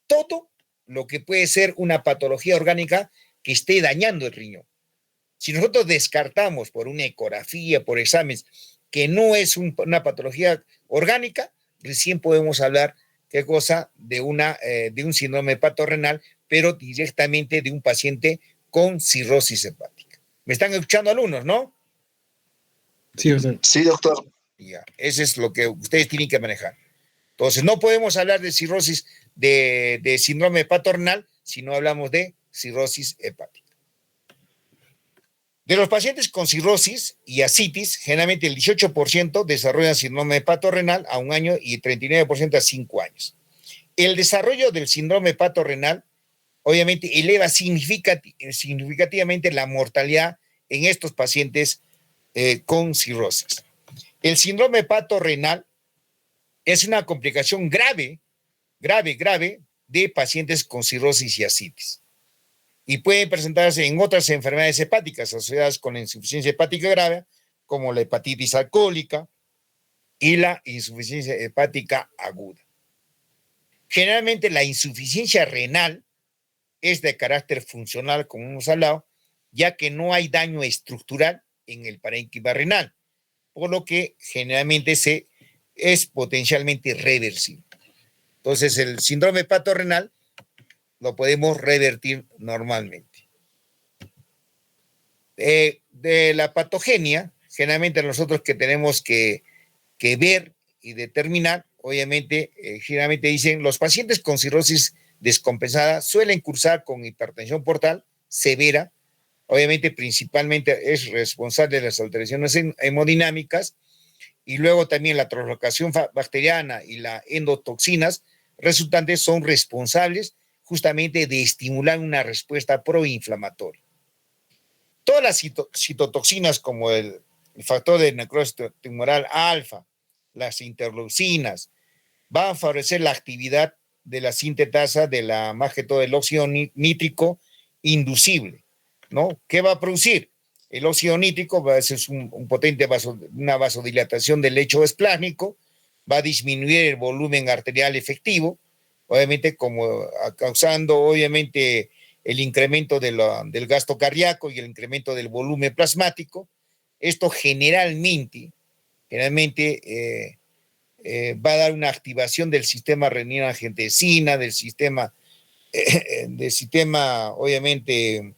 todo lo que puede ser una patología orgánica que esté dañando el riñón. Si nosotros descartamos por una ecografía, por exámenes, que no es una patología orgánica, recién podemos hablar, ¿qué cosa? De un síndrome hepatorrenal, pero directamente de un paciente con cirrosis hepática. ¿Me están escuchando, alumnos, no? Sí, doctor. Sí, doctor. Ya, eso es lo que ustedes tienen que manejar. Entonces, no podemos hablar de cirrosis, de síndrome hepatorrenal, si no hablamos de cirrosis hepática. De los pacientes con cirrosis y ascitis, generalmente el 18% desarrollan síndrome hepatorrenal a 1 año y 39% a 5 años. El desarrollo del síndrome hepatorrenal, obviamente, eleva significativamente la mortalidad en estos pacientes con cirrosis. El síndrome hepatorrenal es una complicación grave de pacientes con cirrosis y ascitis, y puede presentarse en otras enfermedades hepáticas asociadas con la insuficiencia hepática grave, como la hepatitis alcohólica y la insuficiencia hepática aguda. Generalmente la insuficiencia renal es de carácter funcional, como hemos hablado, ya que no hay daño estructural en el parénquima renal, por lo que generalmente es potencialmente reversible. Entonces, el síndrome hepatorrenal lo podemos revertir normalmente. De la patogenia, generalmente nosotros que tenemos que ver y determinar, obviamente, generalmente dicen, los pacientes con cirrosis descompensada suelen cursar con hipertensión portal severa, obviamente principalmente es responsable de las alteraciones hemodinámicas, y luego también la translocación bacteriana y las endotoxinas resultantes son responsables justamente de estimular una respuesta proinflamatoria. Todas las citotoxinas como el factor de necrosis tumoral alfa, las interleucinas, van a favorecer la actividad de la sintetasa de la, más que todo, el óxido nítrico inducible, ¿no? ¿Qué va a producir? El óxido nítrico va a ser un potente una vasodilatación del lecho esplásmico, va a disminuir el volumen arterial efectivo, obviamente causando obviamente el incremento del gasto cardíaco y el incremento del volumen plasmático. Esto generalmente va a dar una activación del sistema renina-angiotensina, del sistema obviamente,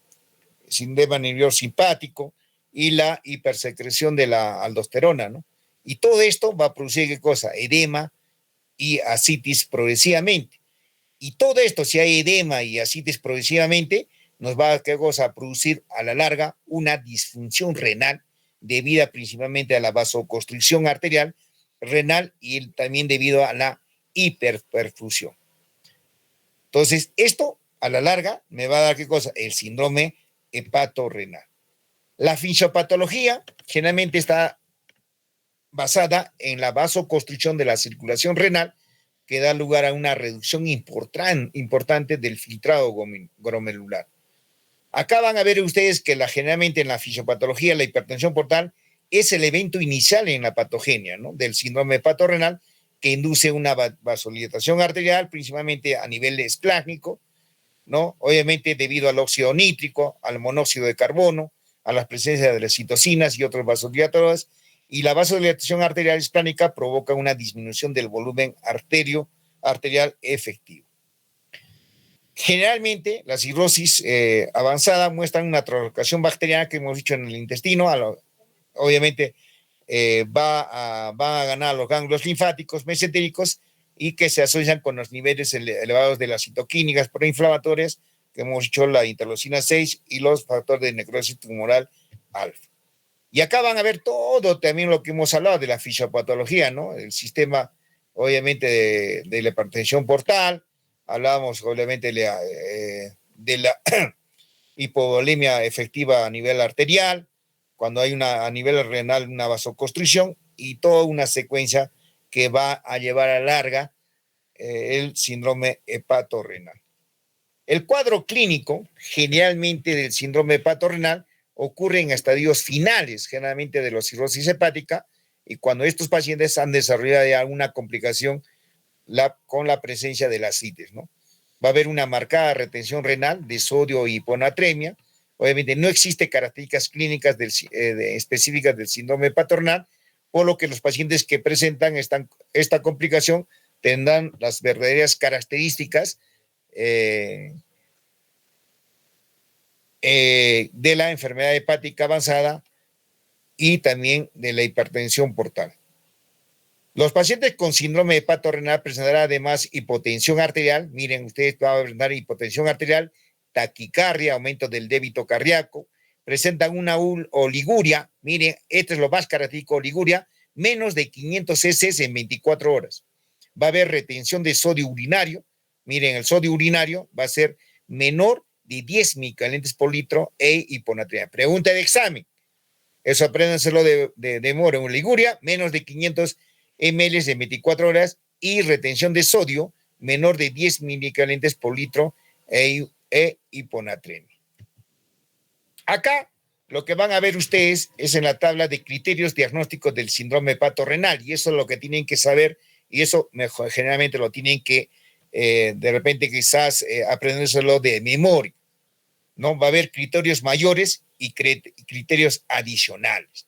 sistema nervioso simpático y la hipersecreción de la aldosterona, ¿no? Y todo esto va a producir, ¿qué cosa? Edema y ascitis progresivamente. Y todo esto, si hay edema y ascitis progresivamente, nos va a, ¿qué cosa? A producir a la larga una disfunción renal debida principalmente a la vasoconstricción arterial renal y también debido a la hiperperfusión. Entonces, esto a la larga me va a dar, ¿qué cosa? El síndrome hepatorrenal. La fisiopatología generalmente está basada en la vasoconstricción de la circulación renal, que da lugar a una reducción importante del filtrado glomerular. Acá van a ver ustedes que generalmente en la fisiopatología la hipertensión portal es el evento inicial en la patogenia, ¿no? Del síndrome hepatorrenal, que induce una vasodilatación arterial, principalmente a nivel esplásmico, ¿no? Obviamente debido al óxido nítrico, al monóxido de carbono, a la presencia de las citocinas y otros vasodilatadores, y la vasodilatación arterial esplánica provoca una disminución del volumen arterial efectivo. Generalmente, la cirrosis avanzada muestra una translocación bacteriana que hemos dicho en el intestino, obviamente va a ganar los ganglios linfáticos mesentéricos y que se asocian con los niveles elevados de las citoquínicas proinflamatorias, que hemos dicho la interleucina 6 y los factores de necrosis tumoral alfa. Y acá van a ver todo también lo que hemos hablado de la fisiopatología, ¿no? El sistema, obviamente, de la hipertensión portal, hablábamos obviamente de la hipovolemia efectiva a nivel arterial, cuando hay a nivel renal una vasoconstricción y toda una secuencia que va a llevar a larga el síndrome hepatorrenal. El cuadro clínico generalmente del síndrome hepatorrenal ocurre en estadios finales, generalmente de la cirrosis hepática, y cuando estos pacientes han desarrollado ya alguna complicación con la presencia de la ascites, ¿no? Va a haber una marcada retención renal de sodio y hiponatremia. Obviamente no existe características clínicas específicas del síndrome hepatorrenal, por lo que los pacientes que presentan esta complicación tendrán las verdaderas características de la enfermedad hepática avanzada y también de la hipertensión portal. Los pacientes con síndrome hepatorrenal presentarán además hipotensión arterial. Miren, ustedes van a presentar hipotensión arterial, taquicardia, aumento del débito cardíaco, presentan una oliguria. Miren, este es lo más característico, oliguria, menos de 500 cc en 24 horas. Va a haber retención de sodio urinario. Miren, el sodio urinario va a ser menor de 10 microlentes por litro e hiponatremia. Pregunta de examen. Eso apréndanselo de memoria. En oliguria, menos de 500 ml en 24 horas y retención de sodio menor de 10 microlentes por litro e hiponatremia. Acá lo que van a ver ustedes es en la tabla de criterios diagnósticos del síndrome hepatorrenal, y eso es lo que tienen que saber, y eso generalmente lo tienen que de repente quizás aprendérselo de memoria, ¿no? Va a haber criterios mayores y criterios adicionales.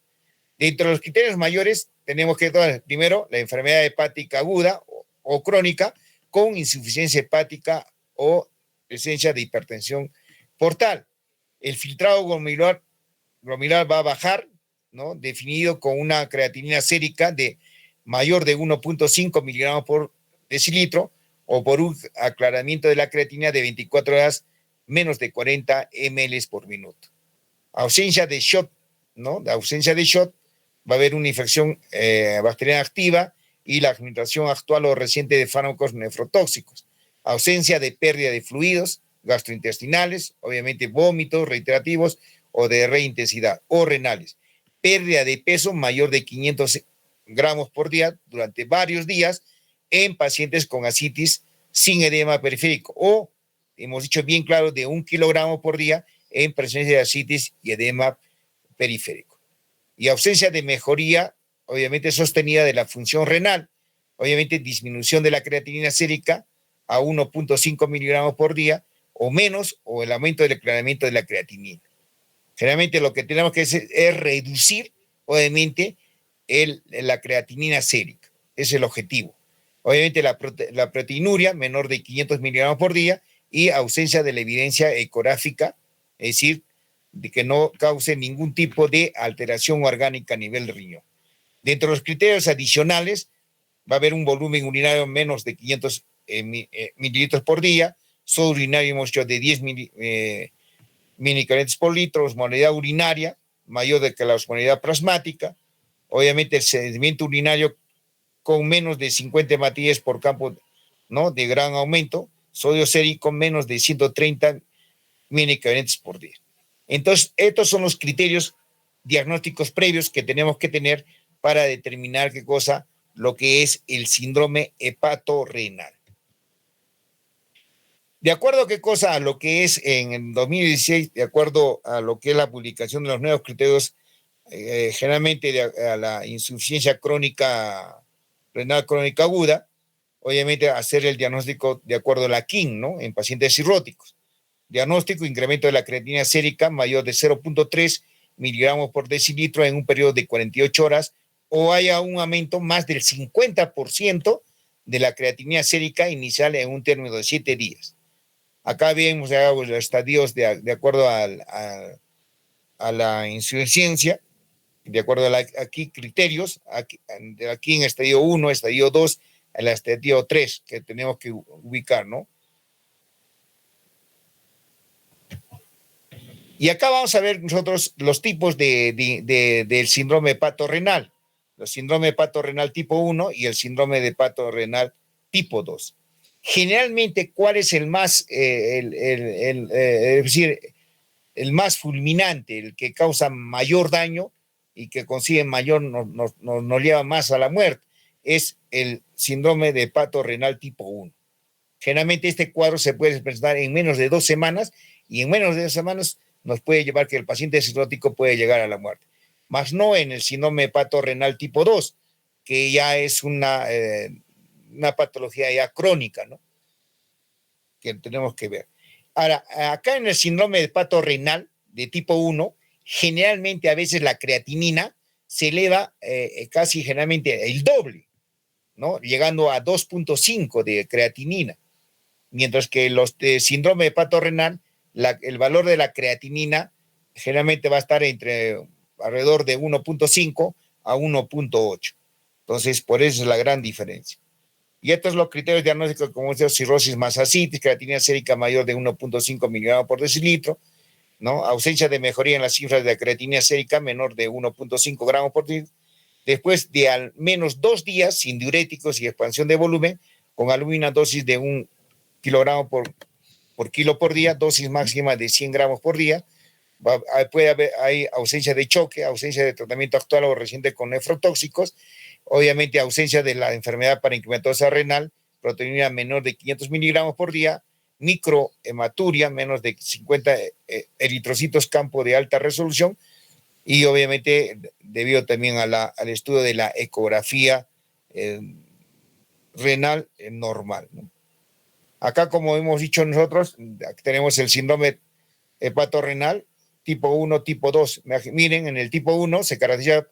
Dentro de los criterios mayores tenemos que, primero, la enfermedad hepática aguda o crónica con insuficiencia hepática o presencia de hipertensión portal. El filtrado glomerular va a bajar, ¿no? Definido con una creatinina sérica de mayor de 1.5 miligramos por decilitro o por un aclaramiento de la creatinina de 24 horas menos de 40 ml por minuto. Ausencia de SHOT, ¿no? La ausencia de SHOT, va a haber una infección bacteriana activa y la administración actual o reciente de fármacos nefrotóxicos. Ausencia de pérdida de fluidos gastrointestinales, obviamente vómitos reiterativos o de reintensidad o renales. Pérdida de peso mayor de 500 gramos por día durante varios días en pacientes con ascitis sin edema periférico o, hemos dicho bien claro, de 1 kilogramo por día en presencia de ascitis y edema periférico. Y ausencia de mejoría, obviamente sostenida de la función renal, obviamente disminución de la creatinina sérica a 1.5 miligramos por día o menos, o el aumento del declaramiento de la creatinina. Generalmente lo que tenemos que hacer es reducir, obviamente, la creatinina sérica. Es el objetivo. Obviamente la proteinuria menor de 500 miligramos por día y ausencia de la evidencia ecográfica, es decir, de que no cause ningún tipo de alteración orgánica a nivel de riñón. Dentro de los criterios adicionales, va a haber un volumen urinario menos de 500 mililitros por día, sodio urinario hemos dicho de 10 minicalentes por litro, osmolaridad urinaria mayor de que la osmolaridad plasmática, obviamente el sedimento urinario con menos de 50 hematíes por campo, ¿no? De gran aumento, sodio sérico menos de 130 minicalentes por día. Entonces, estos son los criterios diagnósticos previos que tenemos que tener para determinar qué cosa, lo que es el síndrome hepatorrenal. De acuerdo a qué cosa, a lo que es en el 2016, de acuerdo a lo que es la publicación de los nuevos criterios, generalmente a la insuficiencia crónica, renal crónica aguda, obviamente hacer el diagnóstico de acuerdo a la KIN, ¿no? En pacientes cirróticos. Diagnóstico, incremento de la creatinina sérica mayor de 0.3 miligramos por decilitro en un periodo de 48 horas o haya un aumento más del 50% de la creatinina sérica inicial en un término de 7 días. Acá vemos los estadios de acuerdo a la insuficiencia, de acuerdo a aquí criterios, aquí en estadio 1, estadio 2, el estadio 3 que tenemos que ubicar, ¿no? Y acá vamos a ver nosotros los tipos del síndrome hepatorrenal. El síndrome hepatorrenal tipo 1 y el síndrome de hepatorrenal tipo 2. Generalmente, ¿cuál es el más, es decir, el más fulminante, el que causa mayor daño y que consigue mayor, nos lleva más a la muerte? Es el síndrome de hepatorrenal tipo 1. Generalmente este cuadro se puede presentar en menos de 2 semanas y en menos de 2 semanas nos puede llevar que el paciente cirrótico puede llegar a la muerte. Más no en el síndrome hepatorrenal tipo 2, que ya es una patología ya crónica, ¿no? Que tenemos que ver. Ahora, acá en el síndrome hepatorrenal de tipo 1, generalmente a veces la creatinina se eleva casi generalmente el doble, ¿no? Llegando a 2.5 de creatinina. Mientras que los de síndrome hepatorrenal, el valor de la creatinina generalmente va a estar entre alrededor de 1.5 a 1.8. Entonces, por eso es la gran diferencia. Y estos son los criterios diagnósticos, como es cirrosis más ascitis, creatinina sérica mayor de 1.5 miligramos por decilitro, ¿no? Ausencia de mejoría en las cifras de la creatinina sérica menor de 1.5 gramos por decilitro. Después de al menos 2 días sin diuréticos y expansión de volumen, con alguna dosis de 1 kilogramo por kilo por día, dosis máxima de 100 gramos por día. Puede haber hay ausencia de choque, ausencia de tratamiento actual o reciente con nefrotóxicos, obviamente ausencia de la enfermedad parenquimatosa renal, proteína menor de 500 miligramos por día, microhematuria menos de 50 eritrocitos campo de alta resolución y obviamente debido también al estudio de la ecografía renal normal, ¿no? Acá, como hemos dicho nosotros, tenemos el síndrome hepatorrenal tipo 1, tipo 2. Miren, en el tipo 1 se caracteriza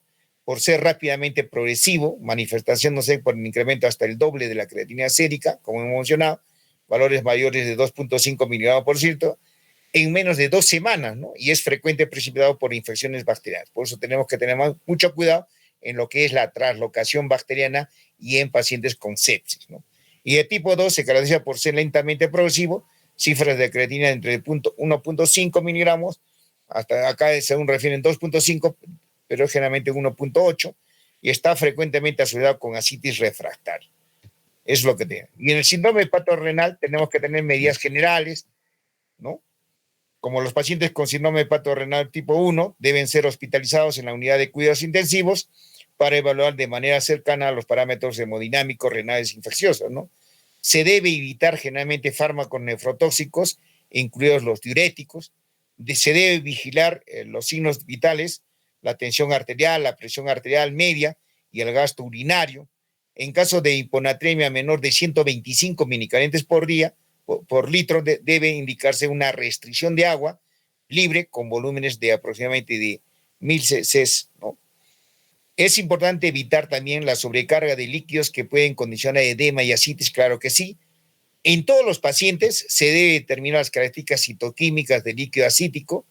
por ser rápidamente progresivo, manifestándose por un incremento hasta el doble de la creatinina sérica, como hemos mencionado, valores mayores de 2.5 miligramos por ciento, en menos de 2 semanas, ¿no? Y es frecuente precipitado por infecciones bacterianas. Por eso tenemos que tener mucho cuidado en lo que es la translocación bacteriana y en pacientes con sepsis, ¿no? Y el tipo 2 se caracteriza por ser lentamente progresivo, cifras de creatinina entre 1.5 miligramos, hasta acá según refieren 2.5, pero es generalmente 1.8, y está frecuentemente asociado con ascitis refractaria. Es lo que tiene. Y en el síndrome hepatorrenal tenemos que tener medidas generales, ¿no? Como los pacientes con síndrome hepatorrenal tipo 1 deben ser hospitalizados en la unidad de cuidados intensivos para evaluar de manera cercana los parámetros hemodinámicos renales infecciosos, ¿no? Se debe evitar generalmente fármacos nefrotóxicos, incluidos los diuréticos. Se debe vigilar los signos vitales, la tensión arterial, la presión arterial media y el gasto urinario. En caso de hiponatremia menor de 125 minicalentes por día, por litro, debe indicarse una restricción de agua libre con volúmenes de aproximadamente de 1000 cc, ¿no? Es importante evitar también la sobrecarga de líquidos que pueden condicionar edema y ascitis, claro que sí. En todos los pacientes se debe determinar las características citoquímicas del líquido acítico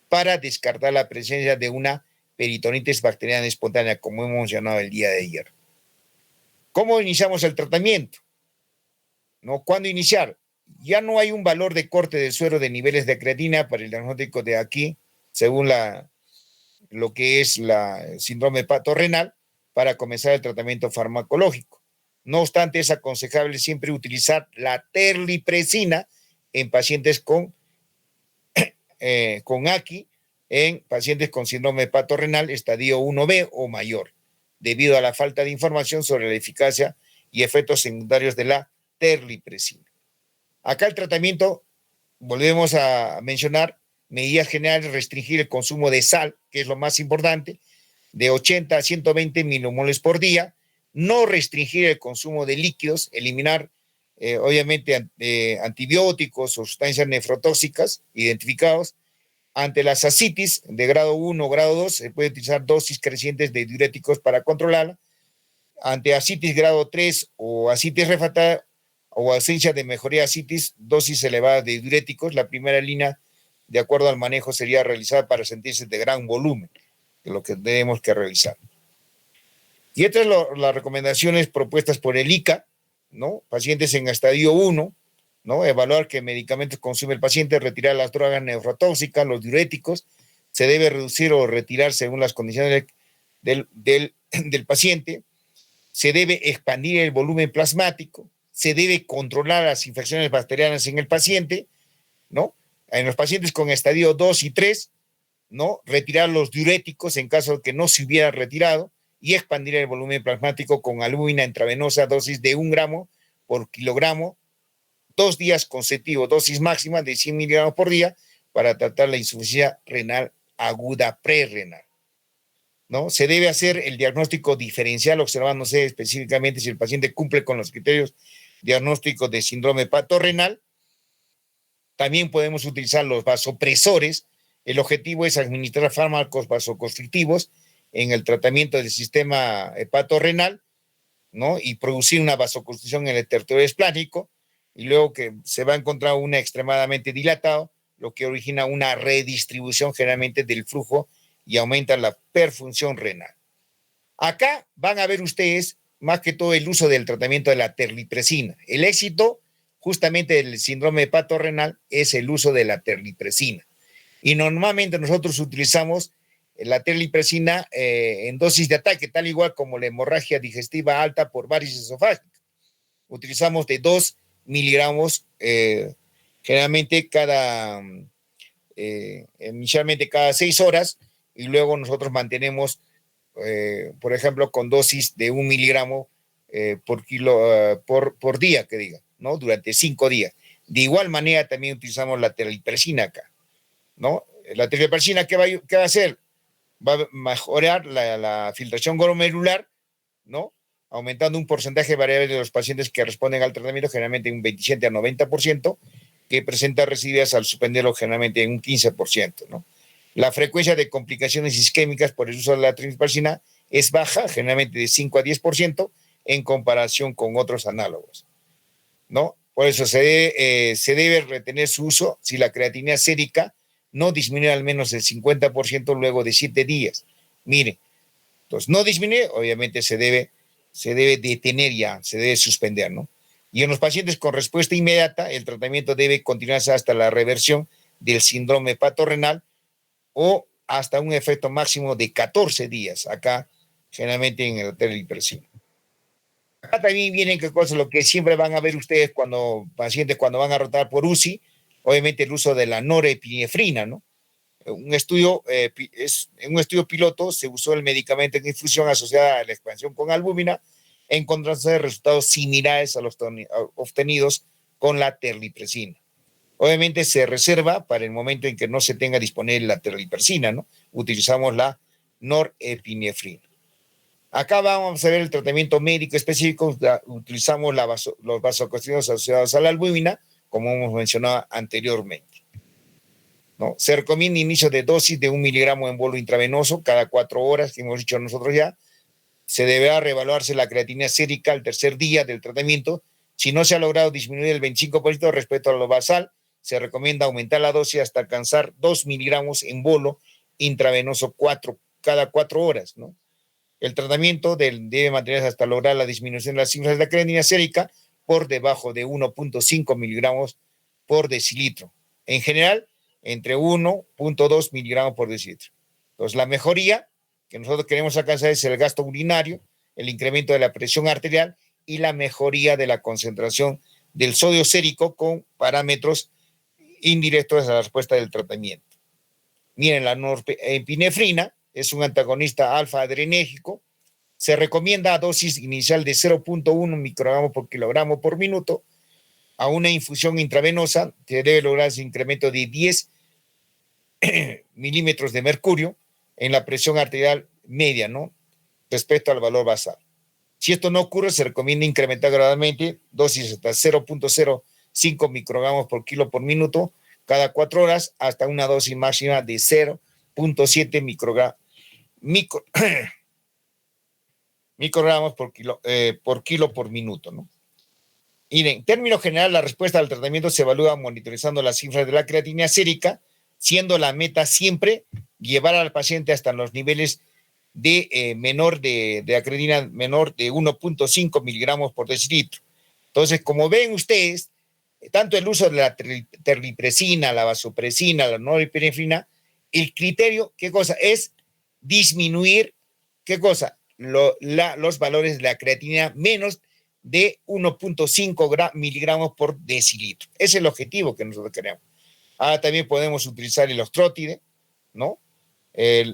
para descartar la presencia de una peritonitis bacteriana espontánea, como hemos mencionado el día de ayer. ¿Cómo iniciamos el tratamiento? ¿No? ¿Cuándo iniciar? Ya no hay un valor de corte de suero de niveles de creatina para el diagnóstico de aquí, según lo que es la síndrome hepatorrenal, para comenzar el tratamiento farmacológico. No obstante, es aconsejable siempre utilizar la terlipresina en pacientes con AKI, en pacientes con síndrome hepatorrenal estadio 1B o mayor, debido a la falta de información sobre la eficacia y efectos secundarios de la terlipresina. Acá el tratamiento, volvemos a mencionar, medidas generales: restringir el consumo de sal, que es lo más importante, de 80 a 120 milimoles por día, no restringir el consumo de líquidos, eliminar obviamente antibióticos o sustancias nefrotóxicas identificados. Ante las ascitis de grado 1 o grado 2, se puede utilizar dosis crecientes de diuréticos para controlarla. Ante ascitis grado 3 o ascitis refractaria o ausencia de mejoría de ascitis, dosis elevadas de diuréticos. La primera línea, de acuerdo al manejo, sería realizada para sentirse de gran volumen, que es lo que tenemos que realizar. Y estas son las recomendaciones propuestas por el ICA, ¿no? Pacientes en estadio 1, ¿no? Evaluar qué medicamentos consume el paciente, retirar las drogas nefrotóxicas, los diuréticos. Se debe reducir o retirar según las condiciones del paciente. Se debe expandir el volumen plasmático. Se debe controlar las infecciones bacterianas en el paciente, ¿no? En los pacientes con estadio 2 y 3, ¿no? Retirar los diuréticos en caso de que no se hubiera retirado y expandir el volumen plasmático con albúmina intravenosa, dosis de 1 gramo por kilogramo, 2 días consecutivos, dosis máxima de 100 miligramos por día para tratar la insuficiencia renal aguda prerrenal, ¿no? Se debe hacer el diagnóstico diferencial observándose específicamente si el paciente cumple con los criterios diagnósticos de síndrome hepatorrenal. También podemos utilizar los vasopresores. El objetivo es administrar fármacos vasoconstrictivos en el tratamiento del sistema hepatorrenal, ¿no? Y producir una vasoconstricción en el territorio esplánico, y luego que se va a encontrar una extremadamente dilatado, lo que origina una redistribución generalmente del flujo y aumenta la perfunción renal. Acá van a ver ustedes más que todo el uso del tratamiento de la terlipresina. El éxito justamente del síndrome hepatorrenal es el uso de la terlipresina. Y normalmente nosotros utilizamos la terlipresina en dosis de ataque, tal igual como la hemorragia digestiva alta por varices esofágicas. Utilizamos de 2 miligramos generalmente inicialmente cada 6 horas, y luego nosotros mantenemos, por ejemplo, con dosis de 1 miligramo por día, que diga, ¿no? Durante 5 días. De igual manera también utilizamos la terlipresina acá, ¿no? La terlipresina, ¿qué va a hacer? Va a mejorar la filtración glomerular, ¿no? Aumentando un porcentaje variable de los pacientes que responden al tratamiento, generalmente un 27 a 90%, que presenta residuos al suspenderlo generalmente en un 15%, ¿no? La frecuencia de complicaciones isquémicas por el uso de la terlipresina es baja, generalmente de 5 a 10% en comparación con otros análogos, ¿no? Por eso se debe retener su uso si la creatinina sérica no disminuye al menos el 50% luego de 7 días. Mire, entonces no disminuye, obviamente se debe detener ya, se debe suspender, ¿no? Y en los pacientes con respuesta inmediata, el tratamiento debe continuarse hasta la reversión del síndrome hepatorrenal o hasta un efecto máximo de 14 días, acá generalmente en el terlipresina. Acá también vienen qué cosas, lo que siempre van a ver ustedes cuando pacientes cuando van a rotar por UCI, obviamente el uso de la norepinefrina, ¿no? En un estudio piloto se usó el medicamento en infusión asociada a la expansión con albúmina, encontrándose resultados similares a los obtenidos con la terlipresina. Obviamente se reserva para el momento en que no se tenga disponible la terlipresina, ¿no? Utilizamos la norepinefrina. Acá vamos a ver el tratamiento médico específico, utilizamos los vasoconstrictores asociados a la albúmina, como hemos mencionado anteriormente, ¿no? Se recomienda inicio de dosis de 1 miligramo en bolo intravenoso cada 4 horas, que hemos dicho nosotros ya. Se deberá reevaluarse la creatinina sérica al tercer día del tratamiento. Si no se ha logrado disminuir el 25% respecto a lo basal, se recomienda aumentar la dosis hasta alcanzar 2 miligramos en bolo intravenoso cada 4 horas, ¿no? El tratamiento debe mantenerse hasta lograr la disminución de las cifras de la creatinina sérica por debajo de 1.5 miligramos por decilitro. En general, entre 1.2 miligramos por decilitro. Entonces, la mejoría que nosotros queremos alcanzar es el gasto urinario, el incremento de la presión arterial y la mejoría de la concentración del sodio sérico con parámetros indirectos a la respuesta del tratamiento. Miren, la norepinefrina es un antagonista alfa-adrenérgico. Se recomienda a dosis inicial de 0.1 microgramos por kilogramo por minuto. A una infusión intravenosa se debe lograr ese incremento de 10 milímetros de mercurio en la presión arterial media, ¿no? Respecto al valor basal. Si esto no ocurre, se recomienda incrementar gradualmente dosis hasta 0.05 microgramos por kilo por minuto cada 4 horas hasta una dosis máxima de 0.7 microgramos por kilo por minuto, ¿no? Y en términos generales, la respuesta al tratamiento se evalúa monitorizando las cifras de la creatinina sérica, siendo la meta siempre llevar al paciente hasta los niveles de la creatinina menor de 1.5 miligramos por decilitro. Entonces, como ven ustedes, tanto el uso de la terlipresina, la vasopresina, la norepinefrina, el criterio, ¿qué cosa? Es disminuir, ¿qué cosa? Los valores de la creatinina menos de 1.5 miligramos por decilitro. Ese es el objetivo que nosotros queremos. Ahora también podemos utilizar el ostrótide, ¿no? Que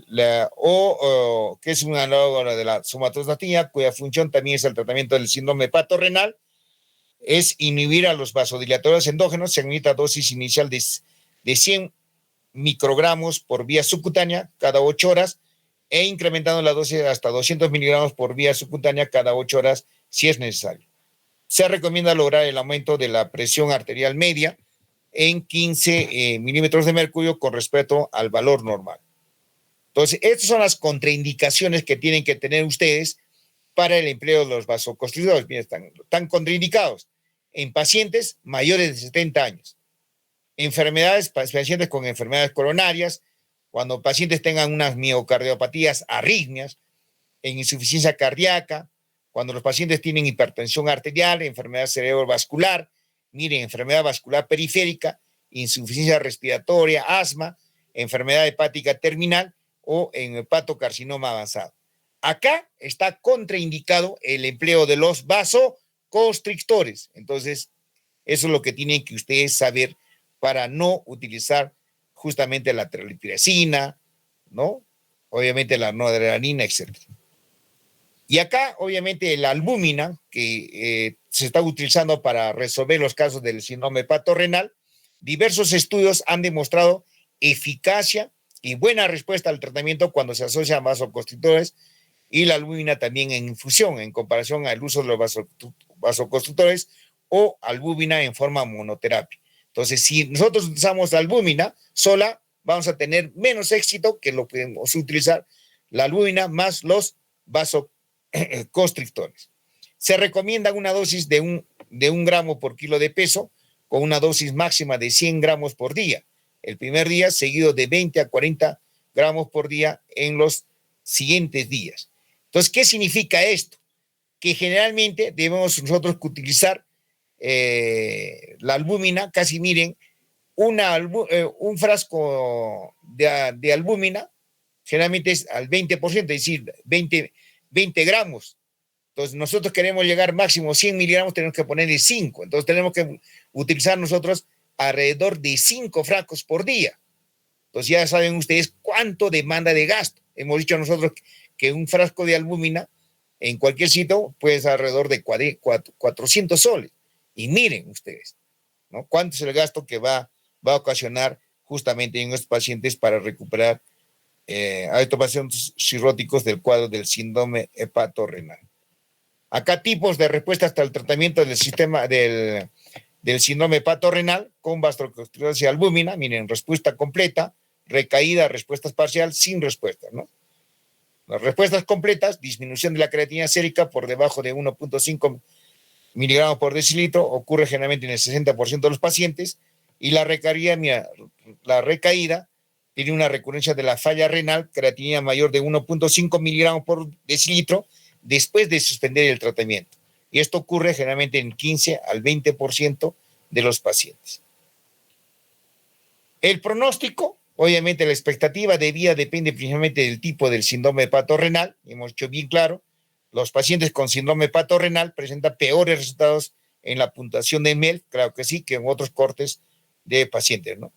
es un análogo de la somatostatina, cuya función también es el tratamiento del síndrome hepatorrenal, es inhibir a los vasodilatadores endógenos. Se administra dosis inicial de 100 microgramos por vía subcutánea cada 8 horas e incrementando la dosis hasta 200 miligramos por vía subcutánea cada 8 horas si es necesario. Se recomienda lograr el aumento de la presión arterial media en 15 milímetros de mercurio con respecto al valor normal. Entonces, estas son las contraindicaciones que tienen que tener ustedes para el empleo de los vasoconstrictores. Miren, están contraindicados en pacientes mayores de 70 años, pacientes con enfermedades coronarias, cuando pacientes tengan unas miocardiopatías, arritmias, en insuficiencia cardíaca, cuando los pacientes tienen hipertensión arterial, enfermedad cerebrovascular, miren, enfermedad vascular periférica, insuficiencia respiratoria, asma, enfermedad hepática terminal o en hepatocarcinoma avanzado. Acá está contraindicado el empleo de los vasoconstrictores. Entonces, eso es lo que tienen que ustedes saber para no utilizar justamente la terlipresina, ¿no? Obviamente la noradrenalina, etc. Y acá, obviamente, la albúmina, que se está utilizando para resolver los casos del síndrome hepatorrenal. Diversos estudios han demostrado eficacia y buena respuesta al tratamiento cuando se asocia a vasoconstrictores y la albúmina también en infusión, en comparación al uso de los vasoconstrictores o albúmina en forma monoterapia. Entonces, si nosotros utilizamos albúmina sola, vamos a tener menos éxito que lo que podemos utilizar la albúmina más los vasoconstrictores. Se recomienda una dosis de un gramo por kilo de peso con una dosis máxima de 100 gramos por día. El primer día seguido de 20 a 40 gramos por día en los siguientes días. Entonces, ¿qué significa esto? Que generalmente debemos nosotros utilizar la albúmina, casi miren, un frasco de albúmina, generalmente es al 20%, es decir, 20 gramos. Entonces, nosotros queremos llegar máximo 100 miligramos, tenemos que ponerle 5. Entonces, tenemos que utilizar nosotros alrededor de 5 frascos por día. Entonces, ya saben ustedes cuánto demanda de gasto. Hemos dicho nosotros que un frasco de albúmina en cualquier sitio puede ser alrededor de 400 soles. Y miren ustedes, ¿no? Cuánto es el gasto que va a ocasionar justamente en estos pacientes para recuperar a estos pacientes cirróticos del cuadro del síndrome hepatorrenal. Acá tipos de respuesta hasta el tratamiento del sistema del síndrome hepatorrenal con vasoconstrictores y albúmina. Miren, respuesta completa, recaída, respuesta parcial, sin respuesta, ¿no? Las respuestas completas, disminución de la creatinina sérica por debajo de 1.5 miligramos por decilitro, ocurre generalmente en el 60% de los pacientes, y la recaída, mira, la recaída tiene una recurrencia de la falla renal, creatinina mayor de 1.5 miligramos por decilitro, después de suspender el tratamiento. Y esto ocurre generalmente en 15 al 20% de los pacientes. El pronóstico, obviamente la expectativa de vida depende principalmente del tipo del síndrome hepatorrenal. Hemos hecho bien claro, los pacientes con síndrome hepatorrenal presentan peores resultados en la puntuación de MELF, claro que sí, que en otros cortes de pacientes, ¿no?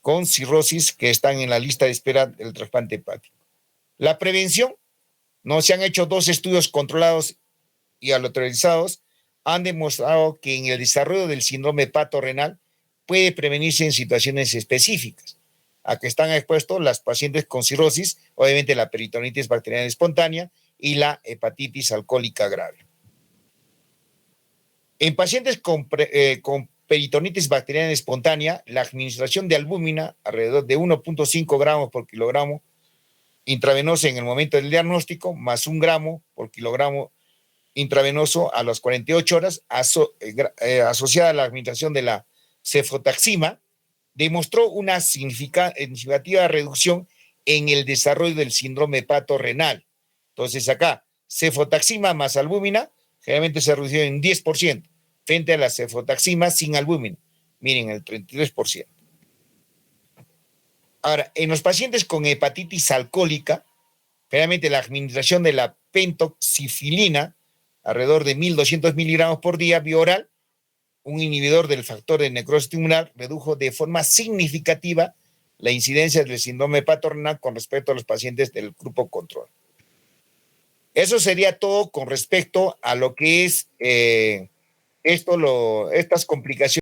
Con cirrosis que están en la lista de espera del trasplante hepático. La prevención, no se han hecho 2 estudios controlados y aleatorizados, han demostrado que en el desarrollo del síndrome hepatorrenal puede prevenirse en situaciones específicas, a que están expuestos las pacientes con cirrosis, obviamente la peritonitis bacteriana espontánea y la hepatitis alcohólica grave. En pacientes con peritonitis bacteriana espontánea, la administración de albúmina, alrededor de 1.5 gramos por kilogramo intravenoso en el momento del diagnóstico, más 1 gramo por kilogramo intravenoso a las 48 horas, asociada a la administración de la cefotaxima, demostró una significativa reducción en el desarrollo del síndrome hepatorrenal. Entonces acá, cefotaxima más albúmina, generalmente se redució en 10%, frente a la cefotaxima sin albúmina. Miren, el 33%. Ahora, en los pacientes con hepatitis alcohólica, generalmente la administración de la pentoxifilina, alrededor de 1.200 miligramos por día, vía oral, un inhibidor del factor de necrosis tumoral, redujo de forma significativa la incidencia del síndrome hepatorrenal con respecto a los pacientes del grupo control. Eso sería todo con respecto a lo que es estas complicaciones.